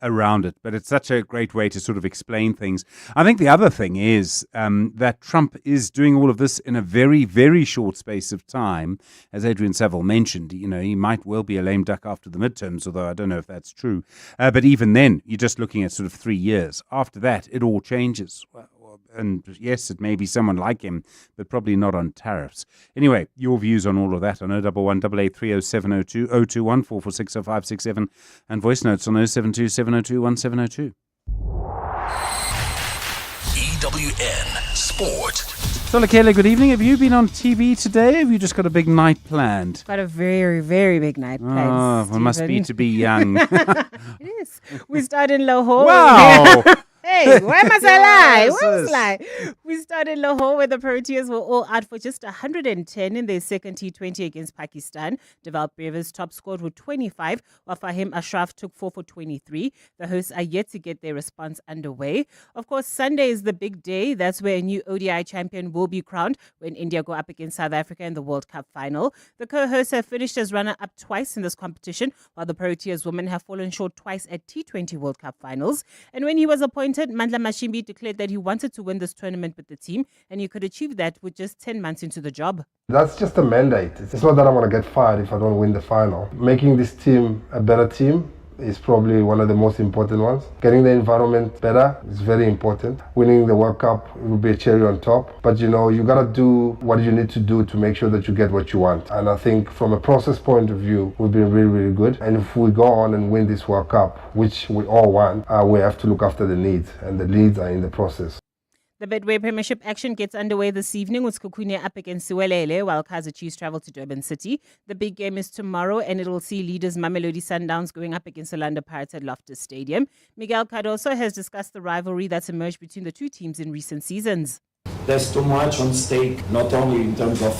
around it. But it's such a great way to sort of explain things. I think the other thing is that Trump is doing all of this in a very, very short space of time. As Adrian Saville mentioned, he might well be a lame duck after the midterms, although I don't know if that's true. But even then, you're just looking at sort of 3 years. After that, it all changes. And yes, it may be someone like him, but probably not on tariffs. Anyway, your views on all of that on 011 883 0702 021 446 0567 and voice notes on 072 702 1702. EWN Sport. So, Lakela, good evening. Have you been on TV today? Have you just got a big night planned? Got a very, very big night planned. Oh, well, must be to be young. It is. We start in Lahore. Wow. Hey, why must I lie? Why must I lie? We started in Lahore, where the Proteas were all out for just 110 in their second T20 against Pakistan. Deval Brevis top scored with 25, while Fahim Ashraf took 4 for 23. The hosts are yet to get their response underway. Of course, Sunday is the big day. That's where a new ODI champion will be crowned when India go up against South Africa in the World Cup final. The co-hosts have finished as runner-up twice in this competition, while the Proteas women have fallen short twice at T20 World Cup finals. And when he was appointed, Mandla Mashimbi declared that he wanted to win this tournament with the team, and he could achieve that with just 10 months into the job. That's just a mandate. It's not that I'm going to get fired if I don't win the final. Making this team a better team is probably one of the most important ones. Getting the environment better is very important. Winning the World Cup will be a cherry on top. But you got to do what you need to do to make sure that you get what you want. And I think from a process point of view, we've been really, really good. And if we go on and win this World Cup, which we all want, we have to look after the needs. And the leads are in the process. The Betway Premiership action gets underway this evening with Kukunia up against Siwelele while Kaizer Chiefs travel to Durban City. The big game is tomorrow and it will see leaders Mamelodi Sundowns going up against Orlando Pirates at Loftus Stadium. Miguel Cardoso has discussed the rivalry that's emerged between the two teams in recent seasons. There's too much on stake, not only in terms of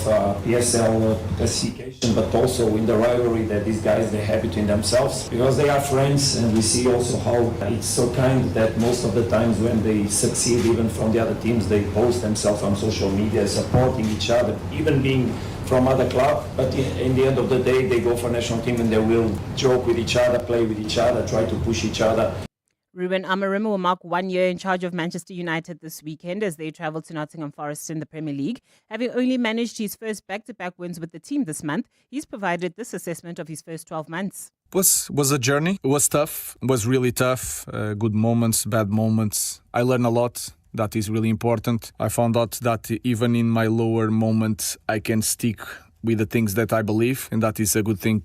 PSL classification, but also in the rivalry that these guys they have between themselves, because they are friends, and we see also how it's so kind that most of the times when they succeed, even from the other teams, they post themselves on social media, supporting each other, even being from other club, but in the end of the day, they go for national team and they will joke with each other, play with each other, try to push each other. Ruben Amorim will mark 1 year in charge of Manchester United this weekend as they travel to Nottingham Forest in the Premier League. Having only managed his first back-to-back wins with the team this month, he's provided this assessment of his first 12 months. Was a journey. It was tough. It was really tough. Good moments, bad moments. I learned a lot. That is really important. I found out that even in my lower moments, I can stick with the things that I believe, and that is a good thing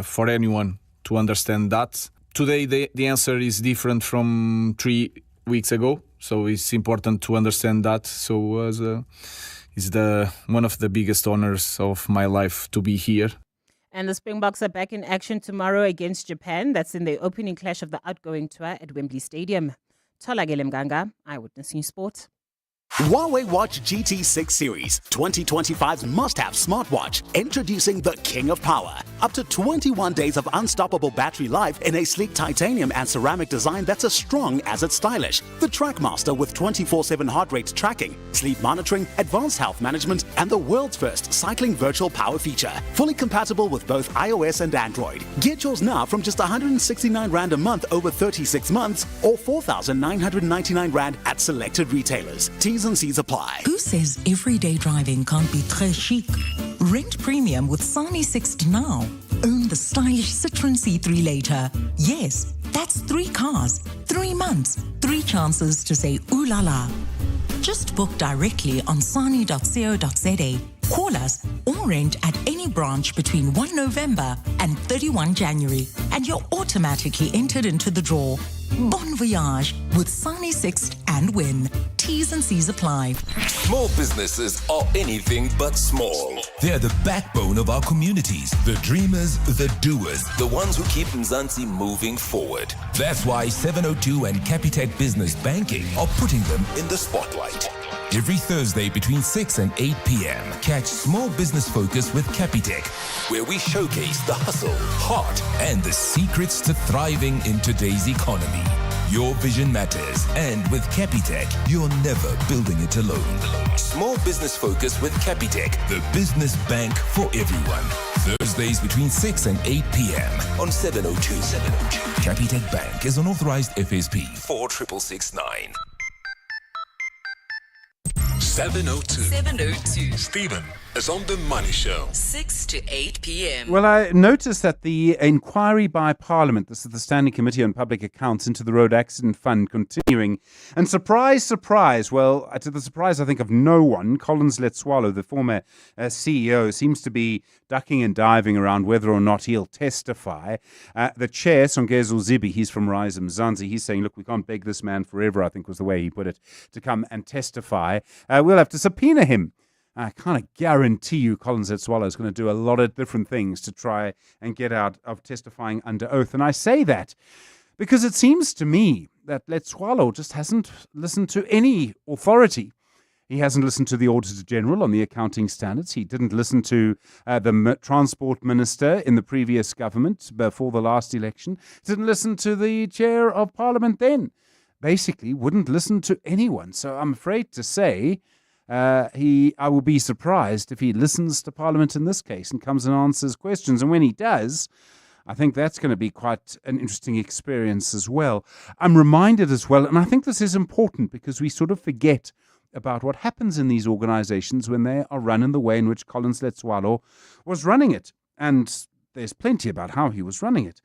for anyone to understand that. Today, the answer is different from 3 weeks ago, so it's important to understand that. So it's one of the biggest honors of my life to be here. And the Springboks are back in action tomorrow against Japan. That's in the opening clash of the outgoing tour at Wembley Stadium. Tholakele Mganga, Eyewitness News Sport. Huawei Watch GT6 Series, 2025's must-have smartwatch, introducing the King of Power. Up to 21 days of unstoppable battery life in a sleek titanium and ceramic design that's as strong as it's stylish. The Trackmaster with 24/7 heart rate tracking, sleep monitoring, advanced health management, and the world's first cycling virtual power feature. Fully compatible with both iOS and Android. Get yours now from just 169 Rand a month over 36 months or 4,999 Rand at selected retailers. T's and C's apply. Who says everyday driving can't be très chic? Rent premium with Sani 60 now. own the stylish Citroën C3 later. Yes, that's 3 cars, 3 months, 3 chances to say ooh la la. Just book directly on sani.co.za. Call us or rent at any branch between 1 November and 31 January, and you're automatically entered into the draw. Bon voyage with Sani Sixt and Win. T's and C's apply. Small businesses are anything but small. They're the backbone of our communities, the dreamers, the doers, the ones who keep Mzansi moving forward. That's why 702 and Capitec Business Banking are putting them in the spotlight. Every Thursday between 6 and 8 p.m., catch Small Business Focus with Capitec, where we showcase the hustle, heart, and the secrets to thriving in today's economy. Your vision matters, and with Capitec, you're never building it alone. Small Business Focus with Capitec, the business bank for everyone. Thursdays between 6 and 8 p.m. on 702. Capitec Bank is an authorized FSP 46669. 702. Stephen is on the Money Show. 6 to 8 p.m. Well, I noticed that the inquiry by Parliament, this is the Standing Committee on Public Accounts, into the Road Accident Fund continuing. And surprise, surprise, well, to the surprise, I think, of no one, Collins Letswalo, the former CEO, seems to be ducking and diving around whether or not he'll testify. The chair, Songezo Zibi, he's from Rise Mzansi, he's saying, look, we can't beg this man forever, I think was the way he put it, to come and testify. We'll have to subpoena him. I kind of guarantee you Collins Letswalo is going to do a lot of different things to try and get out of testifying under oath. And I say that because it seems to me that Letswalo just hasn't listened to any authority. He hasn't listened to the Auditor General on the accounting standards. He didn't listen to the Transport Minister in the previous government before the last election. Didn't listen to the Chair of Parliament then. Basically, wouldn't listen to anyone. So I'm afraid to say I will be surprised if he listens to Parliament in this case and comes and answers questions. And when he does, I think that's going to be quite an interesting experience as well. I'm reminded as well, and I think this is important because we sort of forget about what happens in these organizations when they are run in the way in which Collins Letswalo was running it. And there's plenty about how he was running it.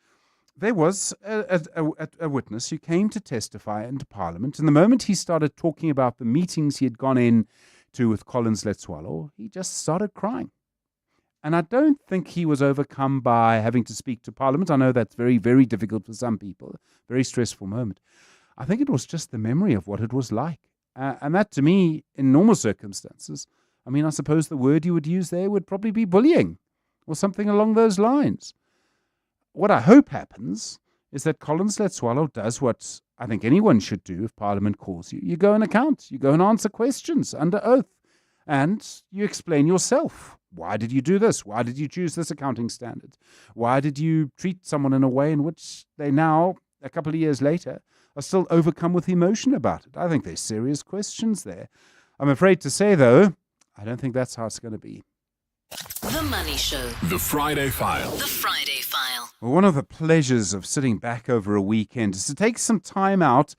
There was a witness who came to testify into Parliament, and the moment he started talking about the meetings he had gone in to with Collins Letswalo, he just started crying. And I don't think he was overcome by having to speak to Parliament. I know that's very, very difficult for some people, very stressful moment. I think it was just the memory of what it was like. And that, to me, in normal circumstances, I mean, I suppose the word you would use there would probably be bullying or something along those lines. What I hope happens is that Collins Letswalo does what I think anyone should do if Parliament calls you. You go and account. You go and answer questions under oath. And you explain yourself. Why did you do this? Why did you choose this accounting standard? Why did you treat someone in a way in which they now, a couple of years later, are still overcome with emotion about it? I think there's serious questions there. I'm afraid to say, though, I don't think that's how it's going to be. The Money Show. The Friday File. The Friday File. Well, one of the pleasures of sitting back over a weekend is to take some time out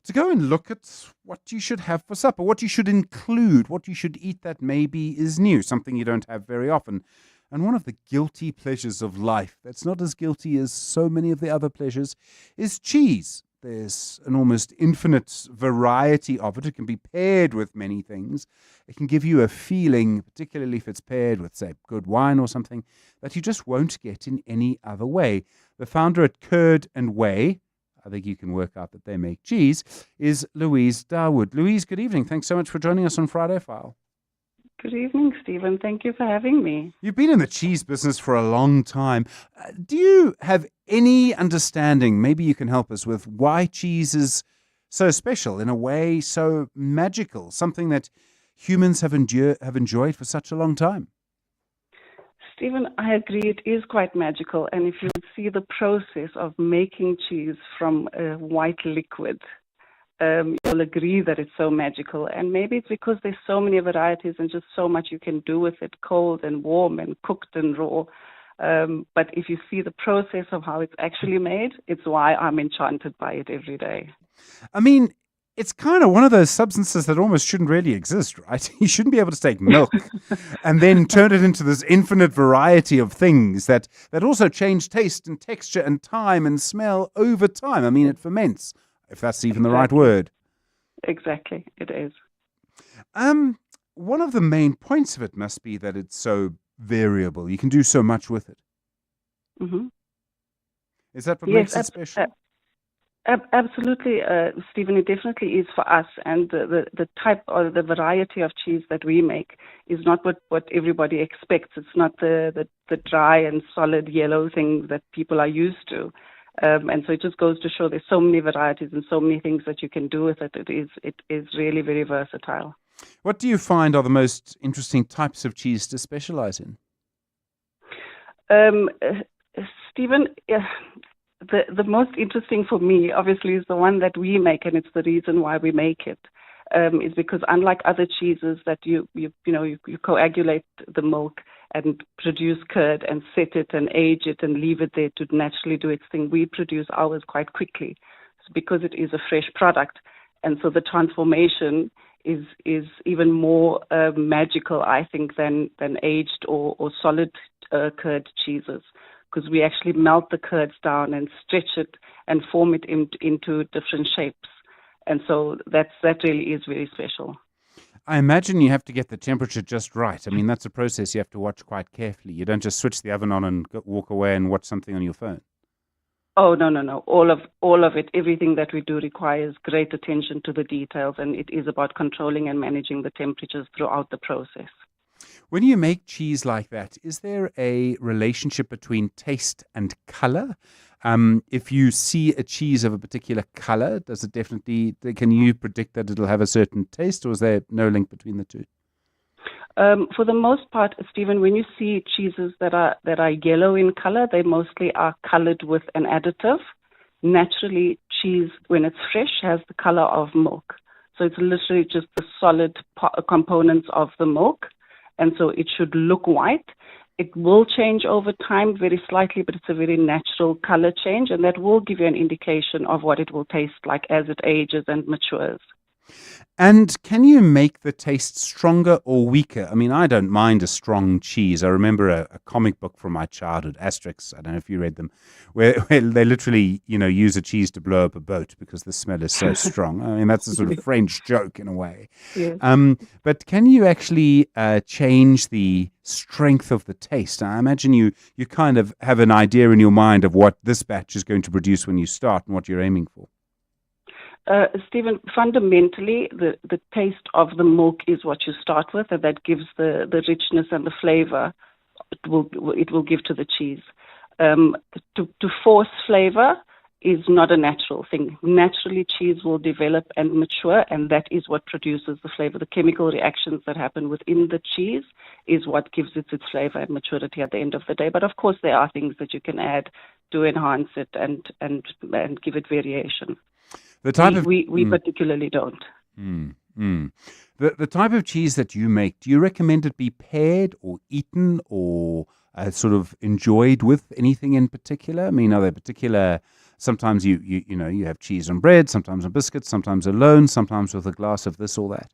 to go and look at what you should have for supper, what you should include, what you should eat that maybe is new, something you don't have very often. And one of the guilty pleasures of life, that's not as guilty as so many of the other pleasures, is cheese. There's an almost infinite variety of it. It can be paired with many things. It can give you a feeling, particularly if it's paired with, say, good wine or something, that you just won't get in any other way. The founder at Curd and Whey, I think you can work out that they make cheese, is Louise Darwood. Louise, good evening. Thanks so much for joining us on Friday File. Good evening, Stephen. Thank you for having me. You've been in the cheese business for a long time. Do you have any understanding, maybe you can help us with, why cheese is so special, in a way so magical, something that humans have enjoyed for such a long time? Stephen, I agree. It is quite magical. And if you see the process of making cheese from a white liquid, you'll agree that it's so magical. And maybe it's because there's so many varieties and just so much you can do with it, cold and warm and cooked and raw. But if you see the process of how it's actually made, it's why I'm enchanted by it every day. I mean, It's kind of one of those substances that almost shouldn't really exist, right? You shouldn't be able to take milk and then turn it into this infinite variety of things that also change taste and texture and time and smell over time. I mean, it ferments, if that's even the right word. Exactly, it is. One of the main points of it must be that it's so variable. You can do so much with it. Mm-hmm. Is that what makes it special? Absolutely, Stephen. It definitely is for us, and the type or the variety of cheese that we make is not what everybody expects. It's not the dry and solid yellow thing that people are used to, and so it just goes to show there's so many varieties and so many things that you can do with it. It is really very versatile. What do you find are the most interesting types of cheese to specialize in? Stephen, the most interesting for me, obviously, is the one that we make, and it's the reason why we make it. Is because unlike other cheeses that you coagulate the milk and produce curd and set it and age it and leave it there to naturally do its thing, we produce ours quite quickly. It's because it is a fresh product, and so the transformation is even more magical, I think, than aged or solid curd cheeses, because we actually melt the curds down and stretch it and form it into different shapes. And so that really is very special. I imagine you have to get the temperature just right. I mean, that's a process you have to watch quite carefully. You don't just switch the oven on and walk away and watch something on your phone. Oh, no. All of it, everything that we do requires great attention to the details, and it is about controlling and managing the temperatures throughout the process. When you make cheese like that, is there a relationship between taste and color? If you see a cheese of a particular color, does it definitely, can you predict that it'll have a certain taste, or is there no link between the two? For the most part, Stephen, when you see cheeses that are yellow in color, they mostly are colored with an additive. Naturally, cheese, when it's fresh, has the color of milk. So it's literally just the solid components of the milk. And so it should look white. It will change over time very slightly, but it's a very natural color change, and that will give you an indication of what it will taste like as it ages and matures. And can you make the taste stronger or weaker? I mean, I don't mind a strong cheese. I remember a comic book from my childhood, Asterix, I don't know if you read them, where they literally, use a cheese to blow up a boat because the smell is so strong. I mean, that's a sort of French joke in a way. Yes. But can you actually change the strength of the taste? I imagine you kind of have an idea in your mind of what this batch is going to produce when you start and what you're aiming for. Stephen, fundamentally, the taste of the milk is what you start with, and that gives the richness and the flavor it will give to the cheese. To force flavor is not a natural thing. Naturally, cheese will develop and mature, and that is what produces the flavor. The chemical reactions that happen within the cheese is what gives it its flavor and maturity at the end of the day. But of course, there are things that you can add to enhance it and give it variation. The type we particularly don't. The type of cheese that you make, do you recommend it be paired or eaten or sort of enjoyed with anything in particular? I mean, are there particular? Sometimes you have cheese on bread, sometimes on biscuits, sometimes alone, sometimes with a glass of this or that.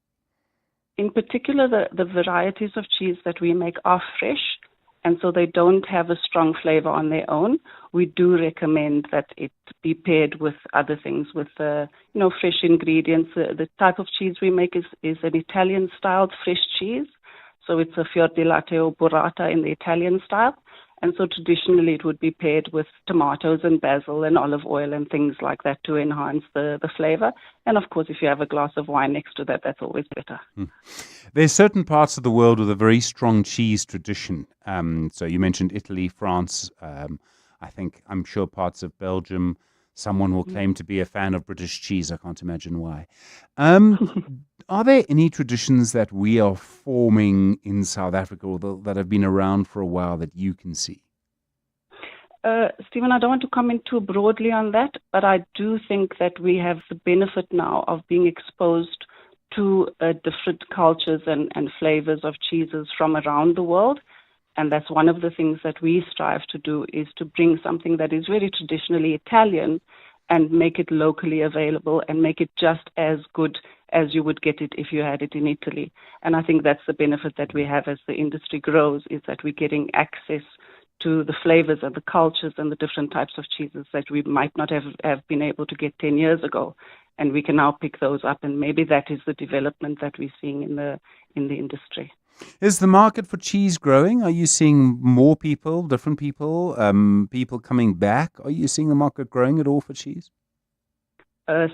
In particular, the varieties of cheese that we make are fresh, and so they don't have a strong flavor on their own. We do recommend that it be paired with other things, with fresh ingredients. The type of cheese we make is an Italian-styled fresh cheese. So it's a fior di latte or burrata in the Italian style. And so traditionally it would be paired with tomatoes and basil and olive oil and things like that to enhance the flavor. And of course, if you have a glass of wine next to that, that's always better. There's certain parts of the world with a very strong cheese tradition. So you mentioned Italy, France, I'm sure parts of Belgium. Someone will claim to be a fan of British cheese. I can't imagine why. Are there any traditions that we are forming in South Africa or that have been around for a while that you can see? Stephen, I don't want to comment too broadly on that, but I do think that we have the benefit now of being exposed to different cultures and flavors of cheeses from around the world. And that's one of the things that we strive to do, is to bring something that is very traditionally Italian and make it locally available and make it just as good as you would get it if you had it in Italy. And I think that's the benefit that we have as the industry grows, is that we're getting access to the flavors and the cultures and the different types of cheeses that we might not have been able to get 10 years ago. And we can now pick those up, and maybe that is the development that we're seeing in the industry. Is the market for cheese growing? Are you seeing more people, different people, people coming back? Are you seeing the market growing at all for cheese?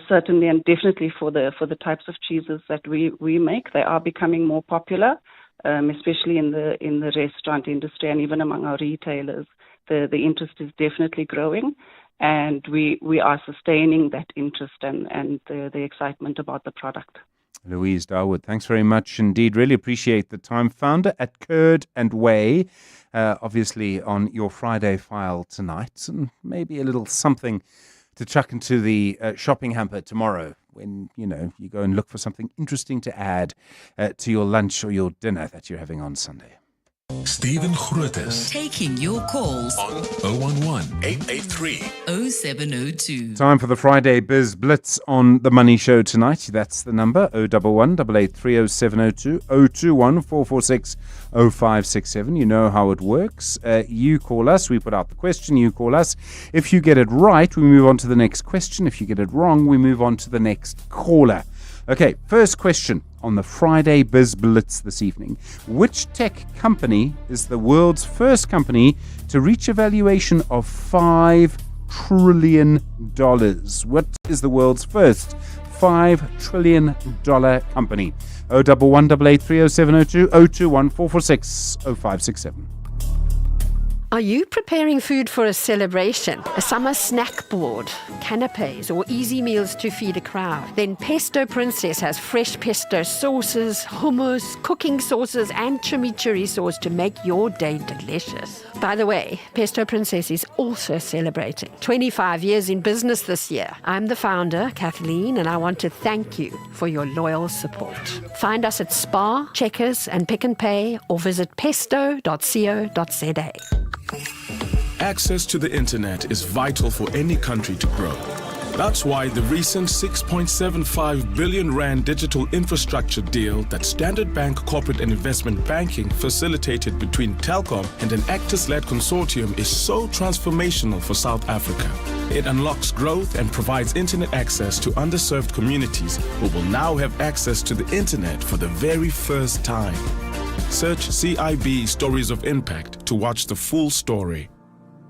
Certainly, and definitely for the types of cheeses that we make, they are becoming more popular, especially in the restaurant industry and even among our retailers. The interest is definitely growing, and we are sustaining that interest and the excitement about the product. Louise Darwood, thanks very much indeed. Really appreciate the time. Founder at Curd and Whey, obviously on your Friday file tonight, and maybe a little something to chuck into the shopping hamper tomorrow when, you go and look for something interesting to add to your lunch or your dinner that you're having on Sunday. Stephen Grootes. Taking your calls on 011-883-0702. Time for the Friday Biz Blitz on The Money Show tonight. That's the number, 011-883-0702, 021-446-0567. You know how it works. You call us, we put out the question, you call us. If you get it right, we move on to the next question. If you get it wrong, we move on to the next caller. Okay, first question on the Friday Biz Blitz this evening. Which tech company is the world's first company to reach a valuation of $5 trillion? What is the world's first $5 trillion company? 011-883-0702, 021-446-0567. Are you preparing food for a celebration, a summer snack board, canapes, or easy meals to feed a crowd? Then Pesto Princess has fresh pesto sauces, hummus, cooking sauces, and chimichurri sauce to make your day delicious. By the way, Pesto Princess is also celebrating 25 years in business this year. I'm the founder, Kathleen, and I want to thank you for your loyal support. Find us at Spar, Checkers, and Pick n Pay, or visit pesto.co.za. Access to the internet is vital for any country to grow. That's why the recent 6.75 billion rand digital infrastructure deal that Standard Bank Corporate and Investment Banking facilitated between Telkom and an Actors-led consortium is so transformational for South Africa. It unlocks growth and provides internet access to underserved communities who will now have access to the internet for the very first time. Search CIB Stories of Impact to watch the full story.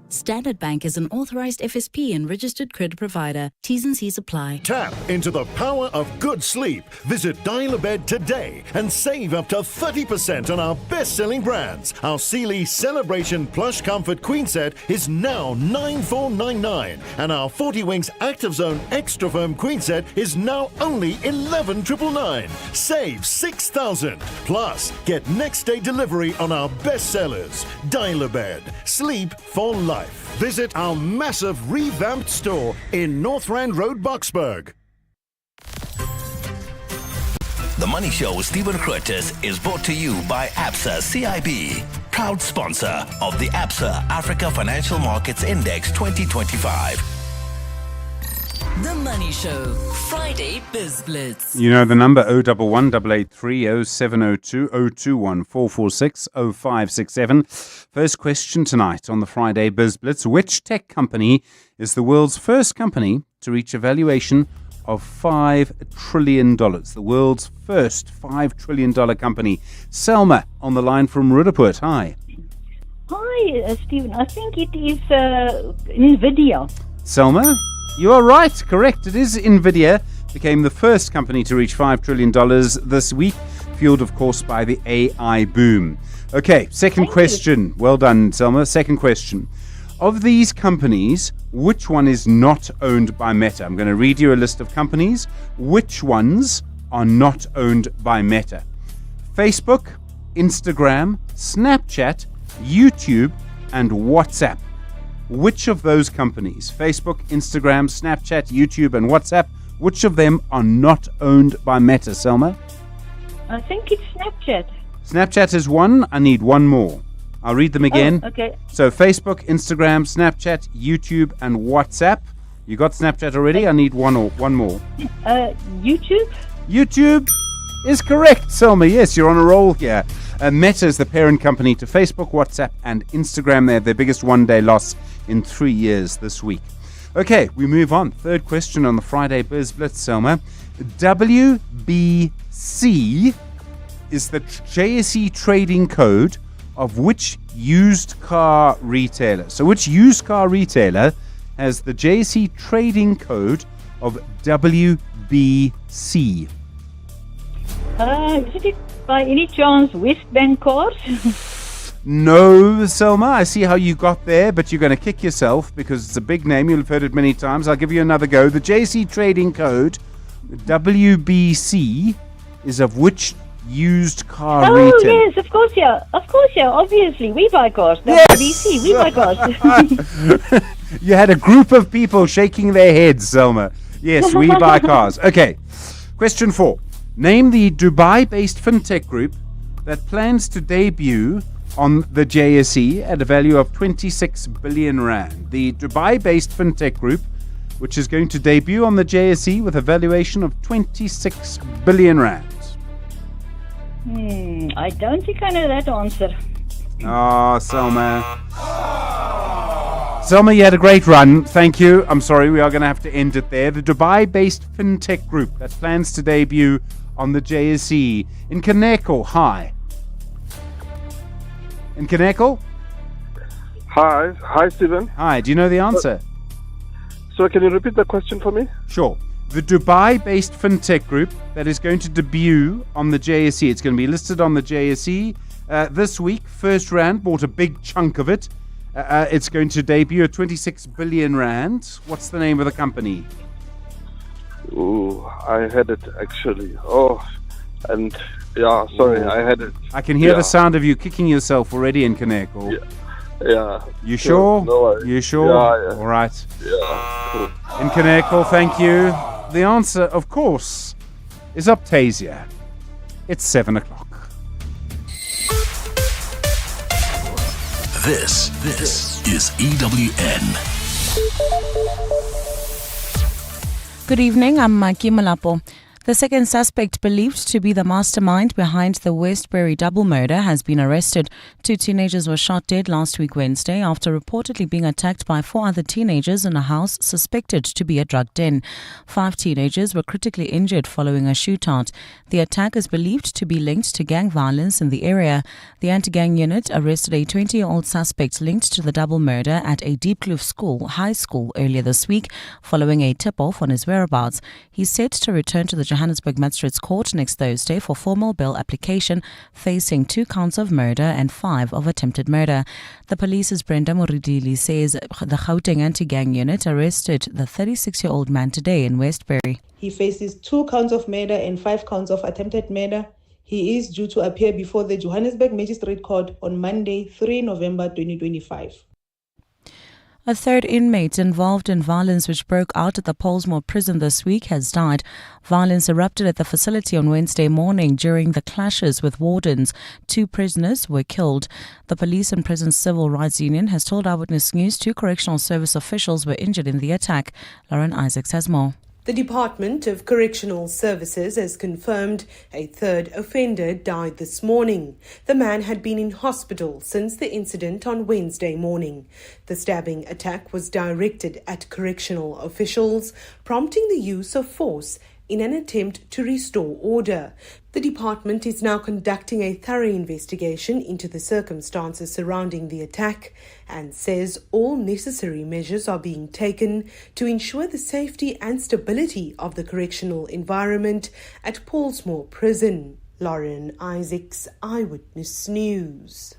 Standard Bank is an authorized FSP and registered credit provider. T's and C's apply. Tap into the power of good sleep. Visit Dial-A-Bed today and save up to 30% on our best-selling brands. Our Sealy Celebration Plush Comfort Queen Set is now $9,499, and our 40 Winks Active Zone Extra Firm Queen Set is now only $11,999. Save $6,000. Plus, get next-day delivery on our best sellers. Dial-A-Bed. Sleep for life. Visit our massive revamped store in North Rand Road, Boksburg. The Money Show with Stephen Grootes is brought to you by Absa CIB, proud sponsor of the Absa Africa Financial Markets Index 2025. The Money Show, Friday Biz Blitz. You know the number, 011-883-0702, 021-446-0567. First question tonight on the Friday Biz Blitz. Which tech company is the world's first company to reach a valuation of $5 trillion? The world's first $5 trillion company. Selma on the line from Rudaport. Hi. Hi, Stephen. I think it is NVIDIA. Selma? You are right, correct. It is NVIDIA. Became the first company to reach $5 trillion this week, fueled, of course, by the AI boom. Okay, second question. Well done, Selma. Second question. Of these companies, which one is not owned by Meta? I'm going to read you a list of companies. Which ones are not owned by Meta? Facebook, Instagram, Snapchat, YouTube, and WhatsApp. Which of those companies, Facebook, Instagram, Snapchat, YouTube, and WhatsApp, which of them are not owned by Meta, Selma? I think it's Snapchat. Snapchat is one. I need one more. I'll read them again. Oh, okay. So Facebook, Instagram, Snapchat, YouTube, and WhatsApp. You got Snapchat already? I need one more. YouTube? YouTube is correct, Selma. Yes, you're on a roll here. Meta is the parent company to Facebook, WhatsApp, and Instagram. They had their biggest one-day loss in 3 years this week. Okay, we move on. Third question on the Friday Biz Blitz, Selma. WBC is the JSE trading code of which used car retailer? So which used car retailer has the JSE trading code of WBC? Is it by any chance West Bank Cars? No, Selma, I see how you got there, but you're going to kick yourself because it's a big name. You'll have heard it many times. I'll give you another go. The JSE trading code, WBC, is of which used car retailer? Oh, yes, of course, yeah. Obviously, we buy cars. WBC, we buy cars. You had a group of people shaking their heads, Selma. Yes, we buy cars. Okay, question 4. Name the Dubai-based fintech group that plans to debut on the JSE at a value of 26 billion rand. The Dubai-based fintech group, which is going to debut on the JSE with a valuation of 26 billion rand. I don't think I know that answer. Oh, Selma. Selma, you had a great run. Thank you. I'm sorry, we are going to have to end it there. The Dubai-based fintech group that plans to debut on the JSE. In Kaneko, hi. In Kaneko? Hi, Stephen. Hi, do you know the answer? So can you repeat the question for me? Sure. The Dubai-based fintech group that is going to debut on the JSE. It's going to be listed on the JSE this week. First Rand bought a big chunk of it. It's going to debut at 26 billion rand. What's the name of the company? Oh, I had it actually. Oh, and yeah, sorry, I had it. I can hear the sound of you kicking yourself already in Kaneko. Yeah. You sure? No, you sure? Yeah. All right. Yeah. Cool. In Kaneko, thank you. The answer, of course, is Optasia. It's 7 o'clock. This is EWN. Good evening, I'm Maki Malapo. The second suspect believed to be the mastermind behind the Westbury double murder has been arrested. 2 teenagers were shot dead last week Wednesday after reportedly being attacked by 4 other teenagers in a house suspected to be a drug den. 5 teenagers were critically injured following a shootout. The attack is believed to be linked to gang violence in the area. The anti-gang unit arrested a 20-year-old suspect linked to the double murder at a Diepkloof high school earlier this week following a tip-off on his whereabouts. He's set to return to the Johannesburg Magistrates Court next Thursday for formal bail application, facing 2 counts of murder and 5 of attempted murder. The police's Brenda Moridili says the Gauteng anti-gang unit arrested the 36-year-old man today in Westbury. He faces 2 counts of murder and 5 counts of attempted murder. He is due to appear before the Johannesburg Magistrate Court on Monday, 3 November 2025. A third inmate involved in violence which broke out at the Pollsmoor prison this week has died. Violence erupted at the facility on Wednesday morning during the clashes with wardens. 2 prisoners were killed. The Police and Prison Civil Rights Union has told Eyewitness News 2 correctional service officials were injured in the attack. Lauren Isaacs has more. The Department of Correctional Services has confirmed a third offender died this morning. The man had been in hospital since the incident on Wednesday morning. The stabbing attack was directed at correctional officials, prompting the use of force in an attempt to restore order. The department is now conducting a thorough investigation into the circumstances surrounding the attack and says all necessary measures are being taken to ensure the safety and stability of the correctional environment at Pollsmoor Prison. Lauren Isaacs, Eyewitness News.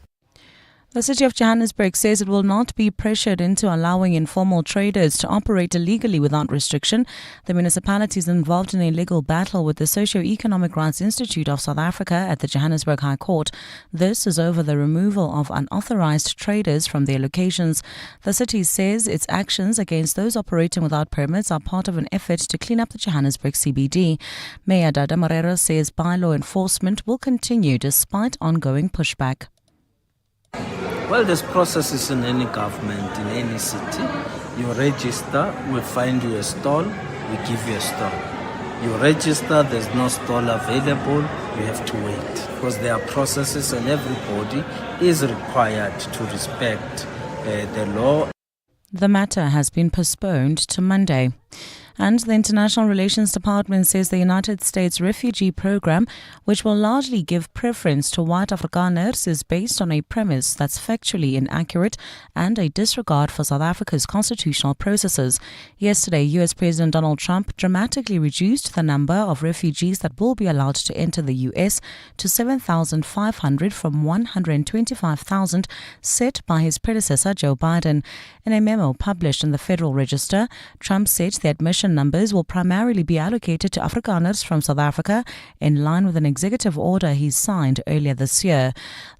The City of Johannesburg says it will not be pressured into allowing informal traders to operate illegally without restriction. The municipality is involved in a legal battle with the Socio-Economic Rights Institute of South Africa at the Johannesburg High Court. This is over the removal of unauthorized traders from their locations. The city says its actions against those operating without permits are part of an effort to clean up the Johannesburg CBD. Mayor Dada Marero says bylaw enforcement will continue despite ongoing pushback. Well, there's processes in any government, in any city. You register, we find you a stall, we give you a stall. You register, there's no stall available, you have to wait. Because there are processes and everybody is required to respect the law. The matter has been postponed to Monday. And the International Relations Department says the United States refugee program, which will largely give preference to white Afrikaners, is based on a premise that's factually inaccurate and a disregard for South Africa's constitutional processes. Yesterday, U.S. President Donald Trump dramatically reduced the number of refugees that will be allowed to enter the U.S. to 7,500 from 125,000 set by his predecessor Joe Biden. In a memo published in the Federal Register, Trump said the admission numbers will primarily be allocated to Afrikaners from South Africa in line with an executive order he signed earlier this year.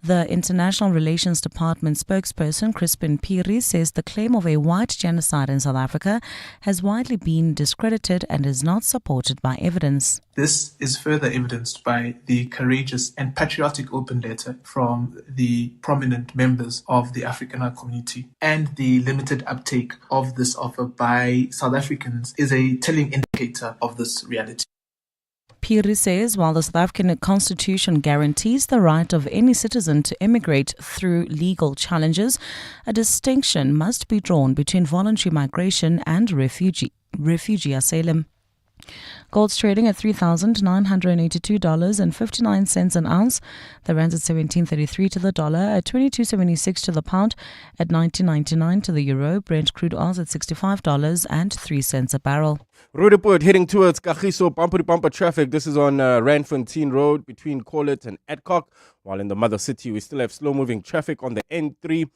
The International Relations Department spokesperson Crispin Piri says the claim of a white genocide in South Africa has widely been discredited and is not supported by evidence. This is further evidenced by the courageous and patriotic open letter from the prominent members of the Afrikaner community, and the limited uptake of this offer by South Africans is a telling indicator of this reality. Piri says while the South African Constitution guarantees the right of any citizen to immigrate through legal challenges, a distinction must be drawn between voluntary migration and refugee asylum. Gold's trading at $3,982.59 an ounce. The rand's at 17.33 to the dollar, at 22.76 to the pound, at 19.99 to the euro. Brent crude oil at $65.03 a barrel. Road report heading towards Kagiso, bumper-to-bumper traffic. This is on Randfontein Road between Corlett and Adcock. While in the mother city, we still have slow-moving traffic on the N3.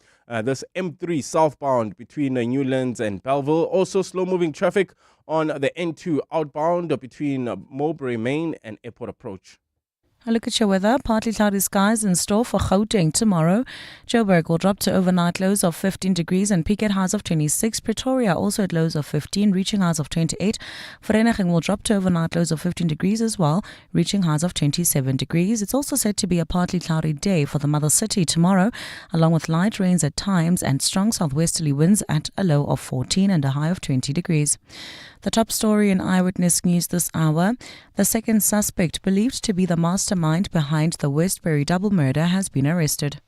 This M3 southbound between Newlands and Belleville. Also slow-moving traffic on the N2 outbound between Mowbray Main and Airport Approach. A look at your weather. Partly cloudy skies in store for Gauteng tomorrow. Joburg will drop to overnight lows of 15 degrees and peak at highs of 26. Pretoria also at lows of 15, reaching highs of 28. Vereeniging will drop to overnight lows of 15 degrees as well, reaching highs of 27 degrees. It's also said to be a partly cloudy day for the mother city tomorrow, along with light rains at times and strong southwesterly winds at a low of 14 and a high of 20 degrees. The top story in Eyewitness News this hour: the second suspect believed to be the mastermind behind the Westbury double murder has been arrested.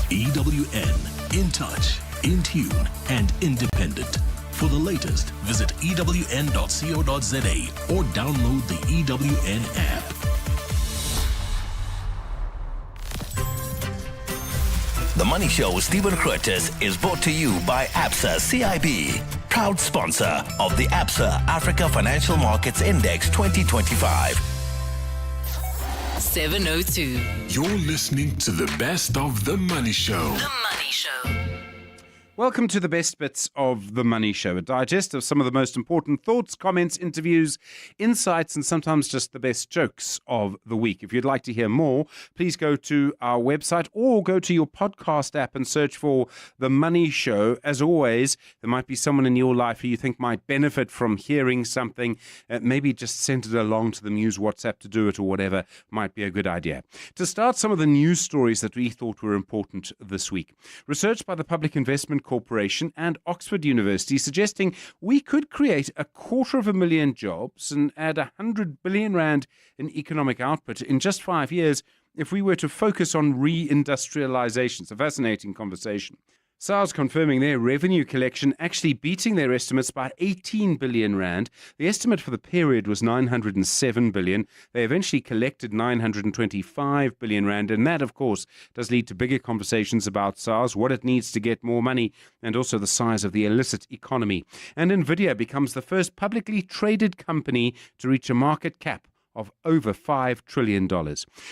EWN, in touch, in tune, and independent. For the latest, visit ewn.co.za or download the EWN app. The Money Show with Stephen Grootes is brought to you by ABSA CIB, proud sponsor of the ABSA Africa Financial Markets Index 2025. 702. You're listening to the best of The Money Show. The Money Show. Welcome to the best bits of The Money Show, a digest of some of the most important thoughts, comments, interviews, insights, and sometimes just the best jokes of the week. If you'd like to hear more, please go to our website or go to your podcast app and search for The Money Show. As always, there might be someone in your life who you think might benefit from hearing something. Maybe just send it along to the Muse WhatsApp to do it, or whatever might be a good idea. To start, some of the news stories that we thought were important this week. Research by the Public Investment Corporation and Oxford University suggesting we could create 250,000 jobs and add 100 billion rand in economic output in just 5 years if we were to focus on reindustrialization. It's a fascinating conversation. SARS confirming their revenue collection actually beating their estimates by 18 billion rand. The estimate for the period was 907 billion. They eventually collected 925 billion rand, and that, of course, does lead to bigger conversations about SARS, what it needs to get more money, and also the size of the illicit economy. And Nvidia becomes the first publicly traded company to reach a market cap of over $5 trillion.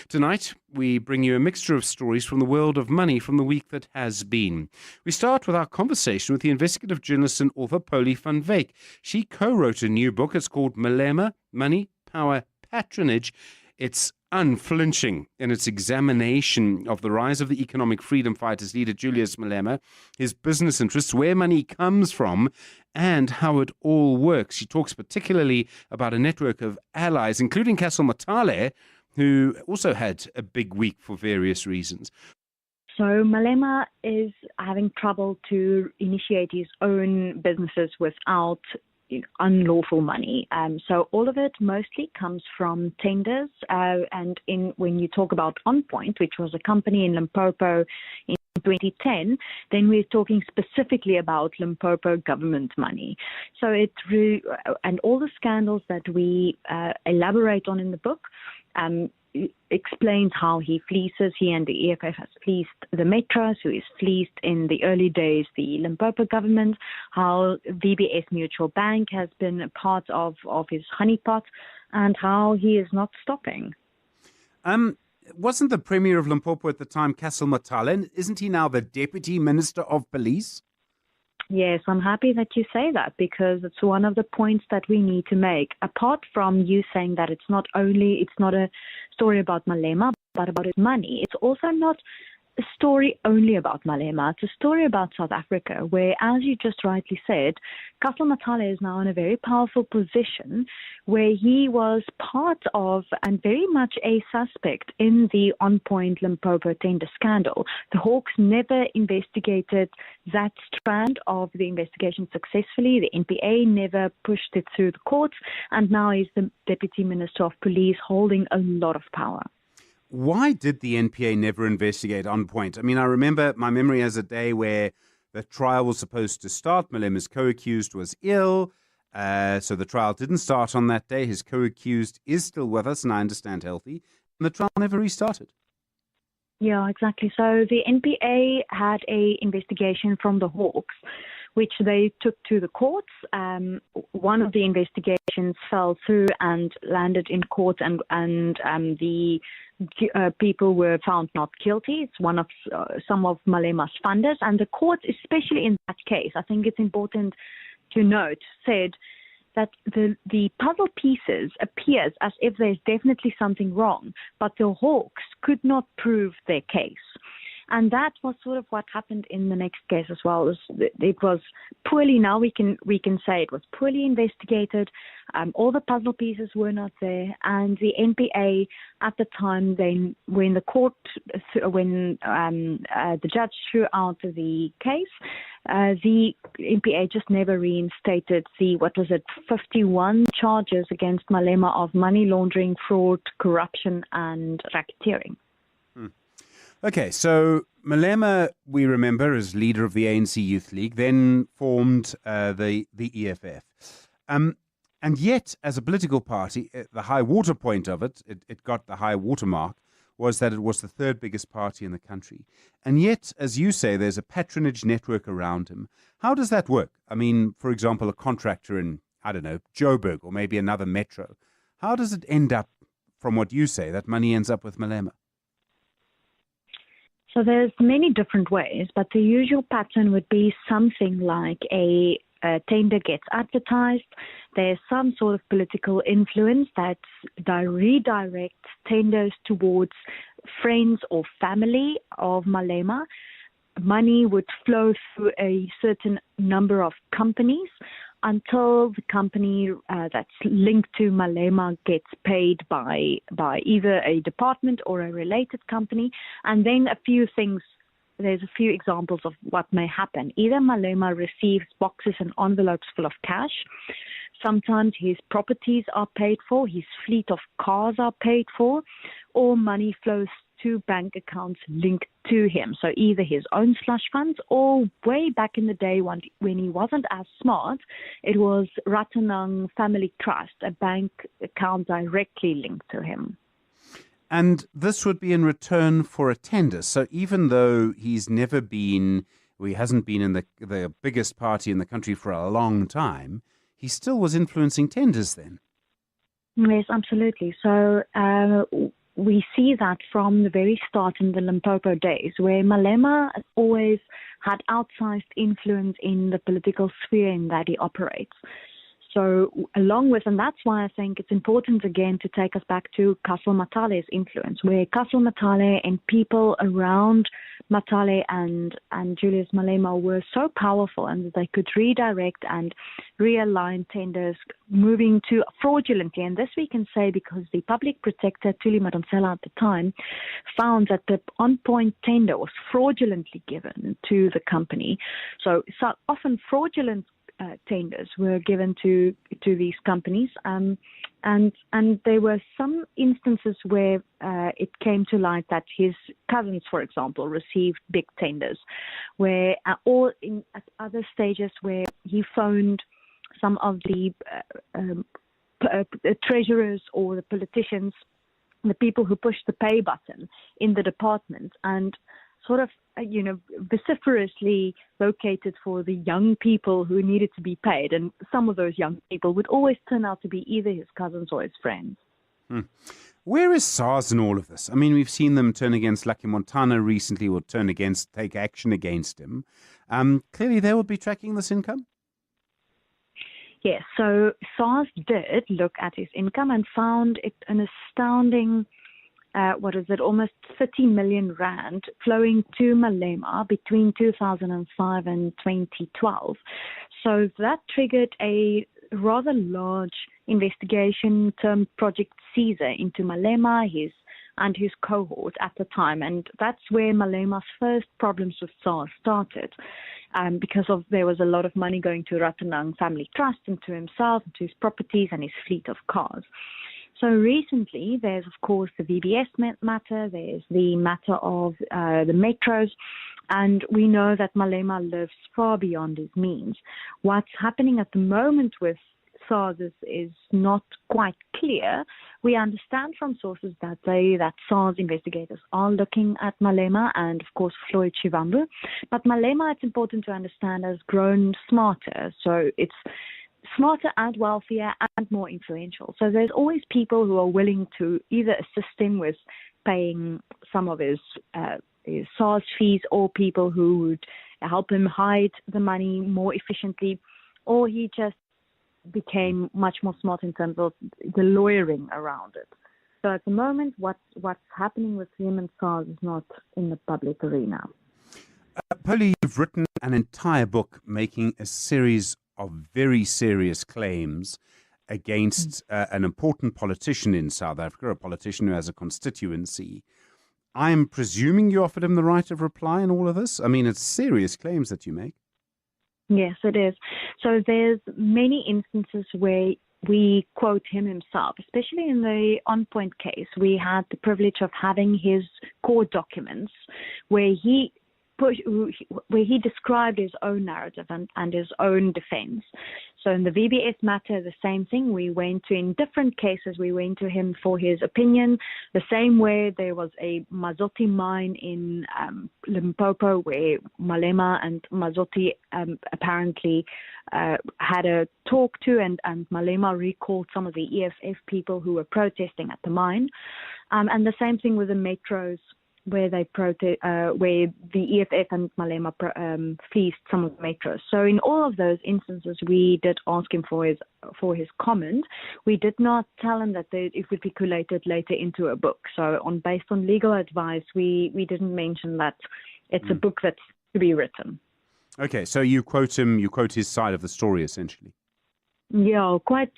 Tonight, we bring you a mixture of stories from the world of money from the week that has been. We start with our conversation with the investigative journalist and author Polly van Wyk. She co-wrote a new book. It's called Malema, Money, Power, Patronage. It's unflinching in its examination of the rise of the economic freedom fighters leader Julius Malema, his business interests, where money comes from, and how it all works. She talks particularly about a network of allies, including Castle Matale, who also had a big week for various reasons. So Malema is having trouble to initiate his own businesses without unlawful money. So all of it mostly comes from tenders. And when you talk about On Point, which was a company in Limpopo in 2010, then we're talking specifically about Limpopo government money. So and all the scandals that we elaborate on in the book explains how he and the EFF has fleeced the Metros, who is fleeced in the early days the Limpopo government, how VBS Mutual Bank has been a part of his honeypot, and how he is not stopping. Wasn't the Premier of Limpopo at the time Castle Matale? Isn't he now the Deputy Minister of Police? Yes, I'm happy that you say that, because it's one of the points that we need to make. Apart from you saying that it's not a story about Malema, but about his money, it's also not a story only about Malema. It's a story about South Africa, where, as you just rightly said, Castle Matale is now in a very powerful position where he was part of and very much a suspect in the On Point Limpopo tender scandal. The Hawks never investigated that strand of the investigation successfully. The NPA never pushed it through the courts, and now he's the Deputy Minister of Police, holding a lot of power. Why did the NPA never investigate On Point? I mean, I remember, my memory has a day where the trial was supposed to start. Malema's co-accused was ill, so the trial didn't start on that day. His co-accused is still with us, and I understand healthy, and the trial never restarted. Yeah, exactly. So the NPA had an investigation from the Hawks, which they took to the courts. One of the investigations fell through and landed in court, and the people were found not guilty. It's one of some of Malema's funders, and the courts, especially in that case, I think it's important to note, said that the puzzle pieces appears as if there's definitely something wrong, but the Hawks could not prove their case. And that was sort of what happened in the next case as well. It was poorly, now we can say it was poorly investigated. All the puzzle pieces were not there. And the NPA at the time, when the judge threw out the case, the NPA just never reinstated 51 charges against Malema of money laundering, fraud, corruption, and racketeering. Okay, so Malema, we remember, as leader of the ANC Youth League, then formed the EFF. And yet, as a political party, the high water point of it got the high water mark, was that it was the third biggest party in the country. And yet, as you say, there's a patronage network around him. How does that work? I mean, for example, a contractor in, I don't know, Joburg or maybe another metro. How does it end up, from what you say, that money ends up with Malema? So there's many different ways, but the usual pattern would be something like a tender gets advertised. There's some sort of political influence that redirects tenders towards friends or family of Malema. Money would flow through a certain number of companies until the company that's linked to Malema gets paid by either a department or a related company. And then there's a few examples of what may happen. Either Malema receives boxes and envelopes full of cash. Sometimes his properties are paid for, his fleet of cars are paid for, or money flows to bank accounts linked to him. So either his own slush funds, or way back in the day when he wasn't as smart, it was Ratanang Family Trust, a bank account directly linked to him. And this would be in return for a tender. So even though he hasn't been in the biggest party in the country for a long time, he still was influencing tenders then. Yes, absolutely. So we see that from the very start in the Limpopo days, where Malema always had outsized influence in the political sphere in that he operates. So along with, and that's why I think it's important again to take us back to Castle Matale's influence, where Castle Matale and people around Matale and Julius Malema were so powerful, and they could redirect and realign tenders moving to fraudulently. And this we can say because the public protector, Thuli Madonsela at the time, found that the on-point tender was fraudulently given to the company. So often fraudulent tenders were given to these companies, and there were some instances where it came to light that his cousins, for example, received big tenders, where or at other stages where he phoned some of the treasurers or the politicians, the people who pushed the pay button in the department, and sort of, vociferously located for the young people who needed to be paid. And some of those young people would always turn out to be either his cousins or his friends. Where is SARS in all of this? I mean, we've seen them turn against Lucky Montana recently, or take action against him. Clearly, they will be tracking this income? Yes, so SARS did look at his income and found it an astounding almost 30 million rand flowing to Malema between 2005 and 2012. So that triggered a rather large investigation termed Project Caesar into Malema, and his cohort at the time. And that's where Malema's first problems with SARS started, because there was a lot of money going to Ratanang Family Trust and to himself, and to his properties and his fleet of cars. So recently, there's, of course, the VBS matter, there's the matter of the metros, and we know that Malema lives far beyond his means. What's happening at the moment with SARS is not quite clear. We understand from sources that SARS investigators are looking at Malema and, of course, Floyd Shivambu. But Malema, it's important to understand, has grown smarter. So it's smarter and wealthier and more influential. So there's always people who are willing to either assist him with paying some of his SARS fees, or people who would help him hide the money more efficiently, or he just became much more smart in terms of the lawyering around it. So at the moment, what's happening with him and SARS is not in the public arena. Polly, you've written an entire book making a series of very serious claims against an important politician in South Africa, a politician who has a constituency. I'm presuming you offered him the right of reply in all of this? I mean, it's serious claims that you make. Yes, it is. So there's many instances where we quote him himself, especially in the On Point case. We had the privilege of having his court documents where he described his own narrative and his own defense. So in the VBS matter, the same thing. In different cases, we went to him for his opinion. The same way there was a Mazotti mine in Limpopo where Malema and Mazotti apparently had a talk to, and Malema recalled some of the EFF people who were protesting at the mine. And the same thing with the metros, where where the EFF and Malema fleeced some of the metros. So in all of those instances, we did ask him for his comment. We did not tell him that it would be collated later into a book. So based on legal advice, we didn't mention that it's a book that's to be written. Okay, so you quote him, you quote his side of the story, essentially. Yeah, quite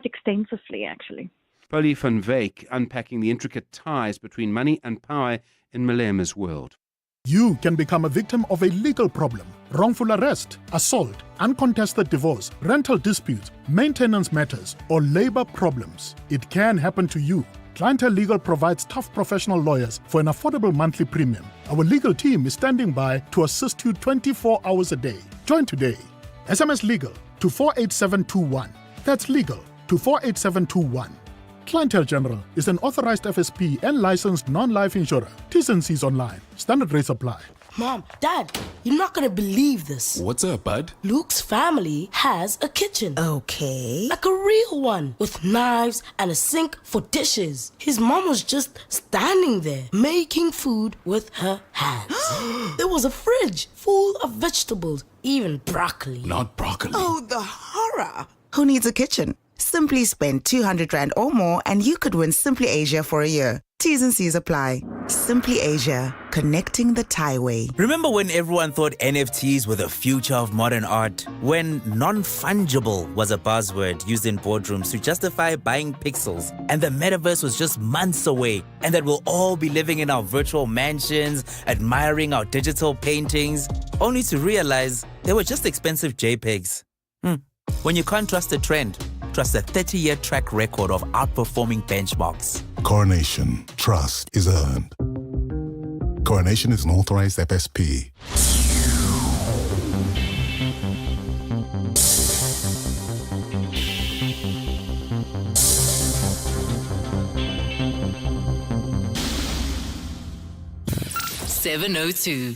extensively, actually. Polly van Wyk unpacking the intricate ties between money and power in Malema's world. You can become a victim of a legal problem: wrongful arrest, assault, uncontested divorce, rental disputes, maintenance matters, or labor problems. It can happen to you. Clientele Legal provides tough professional lawyers for an affordable monthly premium. Our legal team is standing by to assist you 24 hours a day. Join today. SMS Legal to 48721. That's legal to 48721. Clientele General is an authorized FSP and licensed non-life insurer. T's and C's online. Standard rates apply. Mom, Dad, you're not gonna believe this. What's up, bud? Luke's family has a kitchen. Okay. Like a real one, with knives and a sink for dishes. His mom was just standing there, making food with her hands. There was a fridge full of vegetables, even broccoli. Not broccoli. Oh, the horror. Who needs a kitchen? Simply spend 200 Rand or more and you could win Simply Asia for a year. T's and C's apply. Simply Asia, connecting the Thai way. Remember when everyone thought NFTs were the future of modern art? When non-fungible was a buzzword used in boardrooms to justify buying pixels, and the metaverse was just months away, and that we'll all be living in our virtual mansions, admiring our digital paintings, only to realize they were just expensive JPEGs. When you can't trust a trend, trust a 30-year track record of outperforming benchmarks. Coronation. Trust is earned. Coronation is an authorized FSP.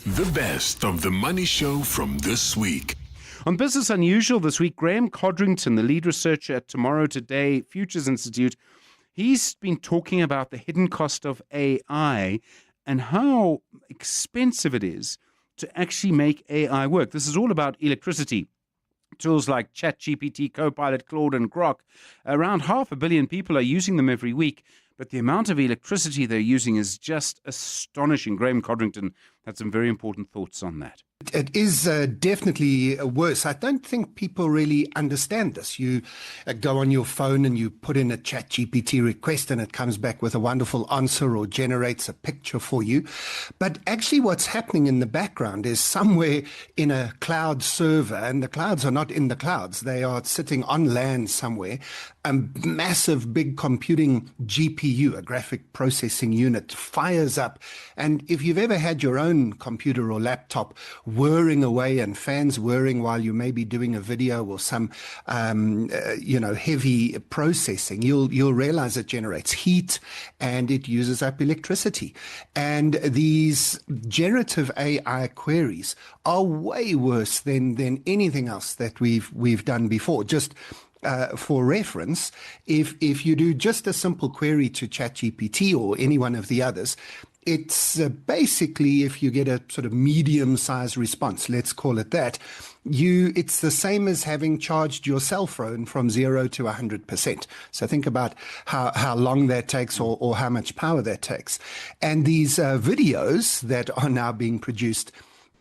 The best of the Money Show from this week. On Business Unusual this week, Graham Codrington, the lead researcher at Tomorrow Today Futures Institute, he's been talking about the hidden cost of AI and how expensive it is to actually make AI work. This is all about electricity. Tools like ChatGPT, Copilot, Claude, and Grok. Around 500 million people are using them every week, but the amount of electricity they're using is just astonishing. Graham Codrington had some very important thoughts on that. It is definitely worse. I don't think people really understand this. You go on your phone and you put in a ChatGPT request and it comes back with a wonderful answer or generates a picture for you. But actually what's happening in the background is somewhere in a cloud server, and the clouds are not in the clouds. They are sitting on land somewhere. A massive big computing GPU, a graphic processing unit, fires up. And if you've ever had your own computer or laptop whirring away and fans whirring while you may be doing a video or some, heavy processing, you'll realize it generates heat and it uses up electricity. And these generative AI queries are way worse than anything else that we've done before. Just for reference, if you do just a simple query to ChatGPT or any one of the others, it's basically, if you get a sort of medium-sized response, let's call it that, it's the same as having charged your cell phone from 0 to 100%. So think about how long that takes or how much power that takes. And these videos that are now being produced,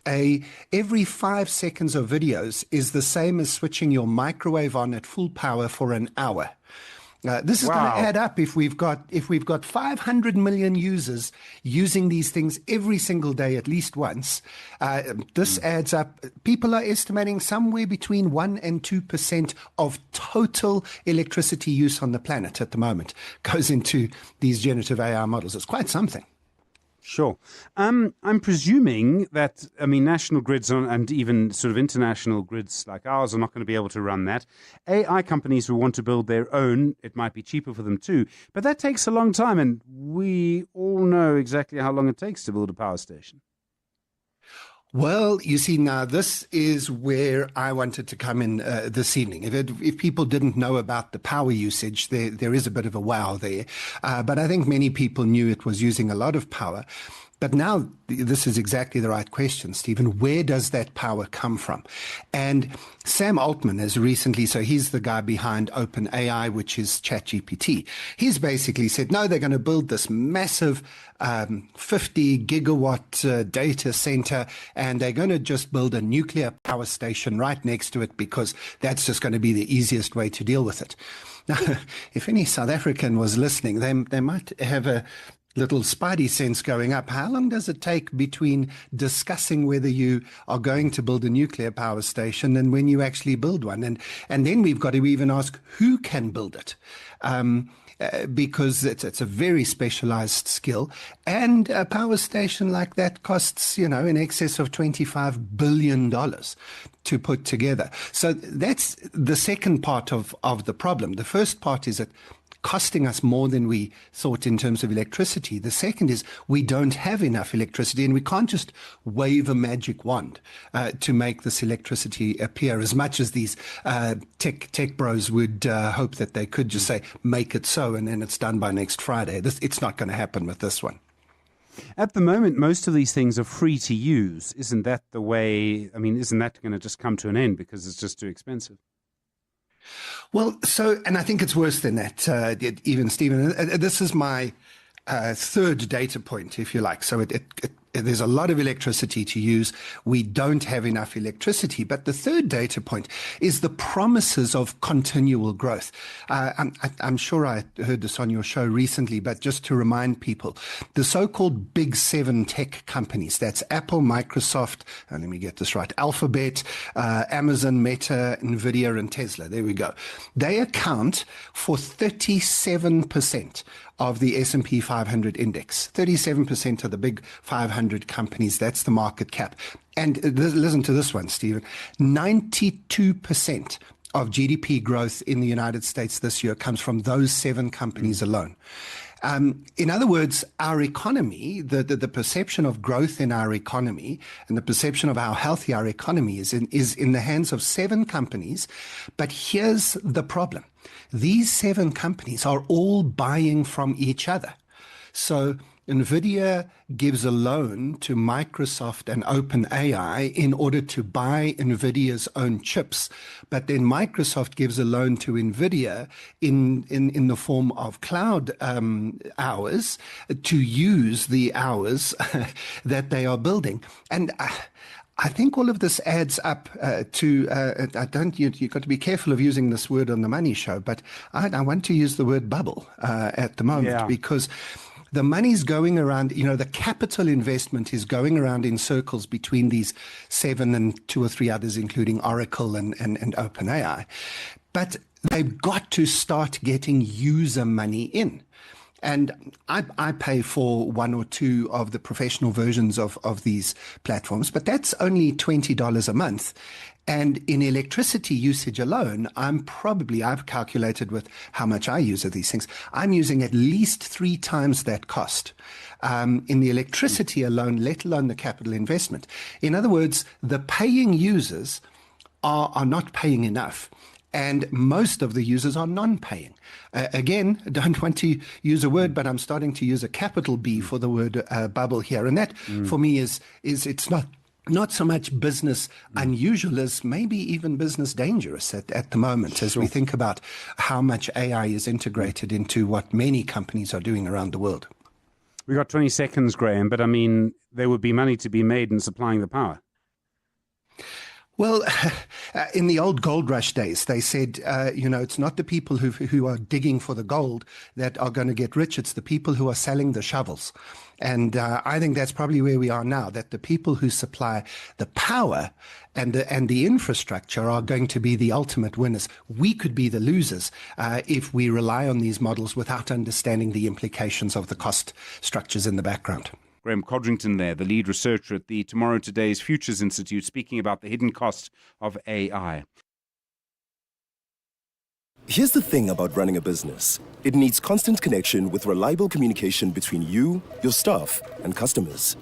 every 5 seconds of videos is the same as switching your microwave on at full power for an hour. This is going to add up if we've got 500 million users using these things every single day at least once. This adds up. People are estimating somewhere between 1% and 2% of total electricity use on the planet at the moment goes into these generative AI models. It's quite something. Sure. I'm presuming that, national grids and even sort of international grids like ours are not going to be able to run that. AI companies will want to build their own. It might be cheaper for them too. But that takes a long time, and we all know exactly how long it takes to build a power station. Well, you see, now this is where I wanted to come in this evening. If people didn't know about the power usage, there is a bit of a wow there. But I think many people knew it was using a lot of power. But now this is exactly the right question, Stephen. Where does that power come from? And Sam Altman has recently, so he's the guy behind OpenAI, which is ChatGPT. He's basically said, no, they're going to build this massive 50 gigawatt data center, and they're going to just build a nuclear power station right next to it because that's just going to be the easiest way to deal with it. Now, if any South African was listening, they might have a little spidey sense going up. How long does it take between discussing whether you are going to build a nuclear power station and when you actually build one? And then we've got to even ask who can build it. Because it's a very specialized skill, and a power station like that costs, in excess of $25 billion to put together. So that's the second part of the problem. The first part is that costing us more than we thought in terms of electricity. The second is we don't have enough electricity, and we can't just wave a magic wand to make this electricity appear, as much as these tech bros would hope that they could just say, make it so, and then it's done by next Friday. It's not going to happen with this one. At the moment, most of these things are free to use. Isn't that the way? Isn't that going to just come to an end because it's just too expensive? Well, and I think it's worse than that, even Stephen. This is my third data point, if you like. So there's a lot of electricity to use. We don't have enough electricity. But the third data point is the promises of continual growth. I'm sure I heard this on your show recently, but just to remind people, the so-called big seven tech companies, that's Apple, Microsoft, and let me get this right, Alphabet, Amazon, Meta, Nvidia, and Tesla. There we go. They account for 37% of the S&P 500 index. 37% of the big 500 companies, that's the market cap. And listen to this one, Stephen. 92% of GDP growth in the United States this year comes from those 7 companies alone. In other words, our economy, the perception of growth in our economy and the perception of how healthy our economy is in the hands of 7 companies. But here's the problem. These 7 companies are all buying from each other. So Nvidia gives a loan to Microsoft and OpenAI in order to buy Nvidia's own chips. But then Microsoft gives a loan to Nvidia in the form of cloud hours to use the hours that they are building. And I think all of this adds up you've got to be careful of using this word on the Money Show, but I want to use the word bubble at the moment because the money's going around, the capital investment is going around in circles between these 7 and 2 or 3 others, including Oracle and OpenAI. But they've got to start getting user money in. And I pay for 1 or 2 of the professional versions of these platforms, but that's only $20 a month. And in electricity usage alone, I've calculated with how much I use of these things, I'm using at least 3 times that cost in the electricity alone, let alone the capital investment. In other words, the paying users are not paying enough. And most of the users are non-paying. Again, don't want to use a word, but I'm starting to use a capital B for the word bubble here. And that, for me, is it's not so much business unusual as maybe even business dangerous at the moment, as we think about how much AI is integrated into what many companies are doing around the world. We got 20 seconds, Graham, but I mean, there would be money to be made in supplying the power. Well, in the old gold rush days, they said, it's not the people who are digging for the gold that are going to get rich. It's the people who are selling the shovels. And I think that's probably where we are now, that the people who supply the power and the infrastructure are going to be the ultimate winners. We could be the losers if we rely on these models without understanding the implications of the cost structures in the background. Graham Codrington there, the lead researcher at the Tomorrow Today's Futures Institute, speaking about the hidden cost of AI. Here's the thing about running a business. It needs constant connection with reliable communication between you, your staff, and customers.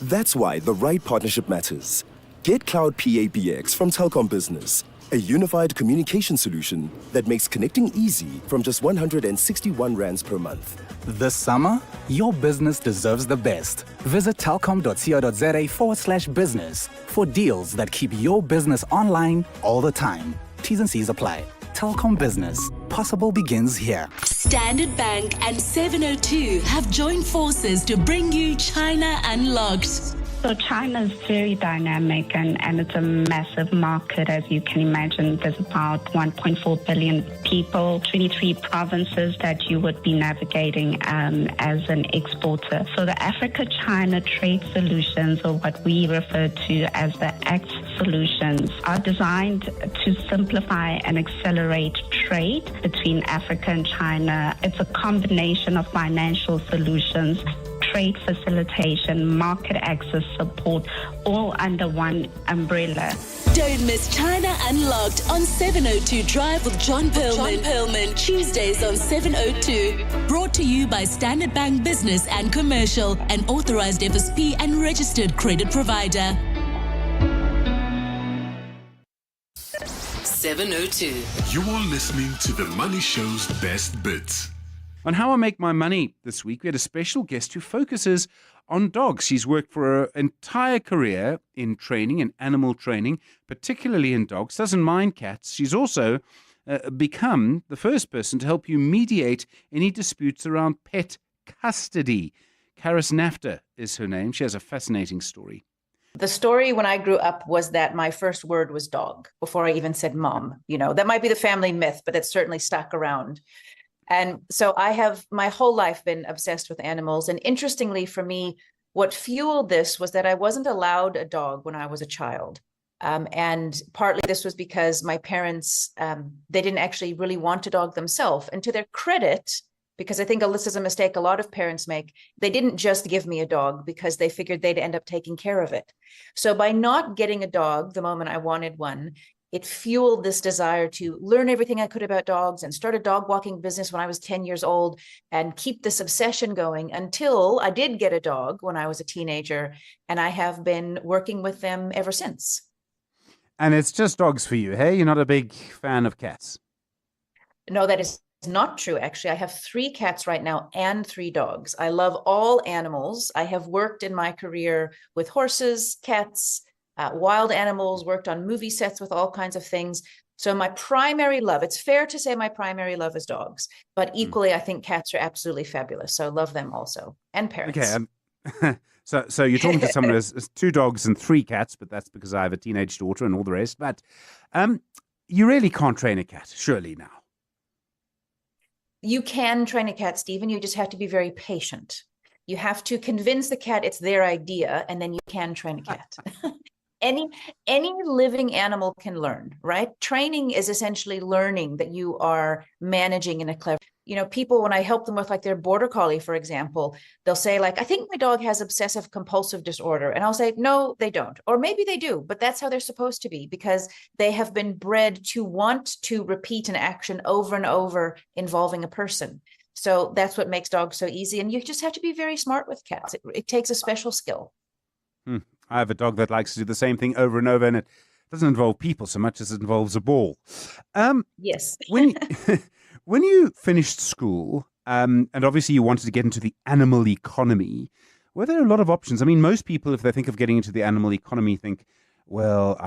That's why the right partnership matters. Get Cloud PABX from Telkom Business, a unified communication solution that makes connecting easy from just 161 rands per month. This summer, your business deserves the best. Visit telkom.co.za/business for deals that keep your business online all the time. T's and C's apply. Telkom Business. Possible begins here. Standard Bank and 702 have joined forces to bring you China Unlocked. So China is very dynamic and it's a massive market, as you can imagine. There's about 1.4 billion people, 23 provinces that you would be navigating as an exporter. So the Africa-China trade solutions, or what we refer to as the ACT solutions, are designed to simplify and accelerate trade between Africa and China. It's a combination of financial solutions, trade facilitation, market access support, all under one umbrella. Don't miss China Unlocked on 702 Drive with John Perlman. Tuesdays on 702. Brought to you by Standard Bank Business and Commercial, an authorized FSP and registered credit provider. 702. You're listening to The Money Show's best bits. On How I Make My Money this week, we had a special guest who focuses on dogs. She's worked for her entire career in training and animal training, particularly in dogs, doesn't mind cats. She's also become the first person to help you mediate any disputes around pet custody. Karis Nafta is her name. She has a fascinating story. The story when I grew up was that my first word was dog before I even said mom. That might be the family myth, but it's certainly stuck around. And so I have my whole life been obsessed with animals. And interestingly for me, what fueled this was that I wasn't allowed a dog when I was a child. And partly this was because my parents, they didn't actually really want a dog themselves. And to their credit, because I think this is a mistake a lot of parents make, they didn't just give me a dog because they figured they'd end up taking care of it. So by not getting a dog the moment I wanted one, it fueled this desire to learn everything I could about dogs and start a dog walking business when I was 10 years old and keep this obsession going until I did get a dog when I was a teenager. And I have been working with them ever since. And it's just dogs for you, hey? You're not a big fan of cats? No, that is not true. Actually, I have 3 cats right now and 3 dogs. I love all animals. I have worked in my career with horses, cats, wild animals, worked on movie sets with all kinds of things. So my primary love, it's fair to say my primary love is dogs, but equally, I think cats are absolutely fabulous. So I love them also, and parrots. Okay. So you're talking to someone who has 2 dogs and 3 cats, but that's because I have a teenage daughter and all the rest. But you really can't train a cat, surely now. You can train a cat, Stephen. You just have to be very patient. You have to convince the cat it's their idea, and then you can train a cat. Any living animal can learn, right? Training is essentially learning that you are managing in a clever. People, when I help them with like their border collie, for example, they'll say like, I think my dog has obsessive compulsive disorder. And I'll say, no, they don't. Or maybe they do, but that's how they're supposed to be because they have been bred to want to repeat an action over and over involving a person. So that's what makes dogs so easy. And you just have to be very smart with cats. It takes a special skill. I have a dog that likes to do the same thing over and over, and it doesn't involve people so much as it involves a ball. Yes. When you finished school, and obviously you wanted to get into the animal economy, were there a lot of options? I mean, most people, if they think of getting into the animal economy, think, well, I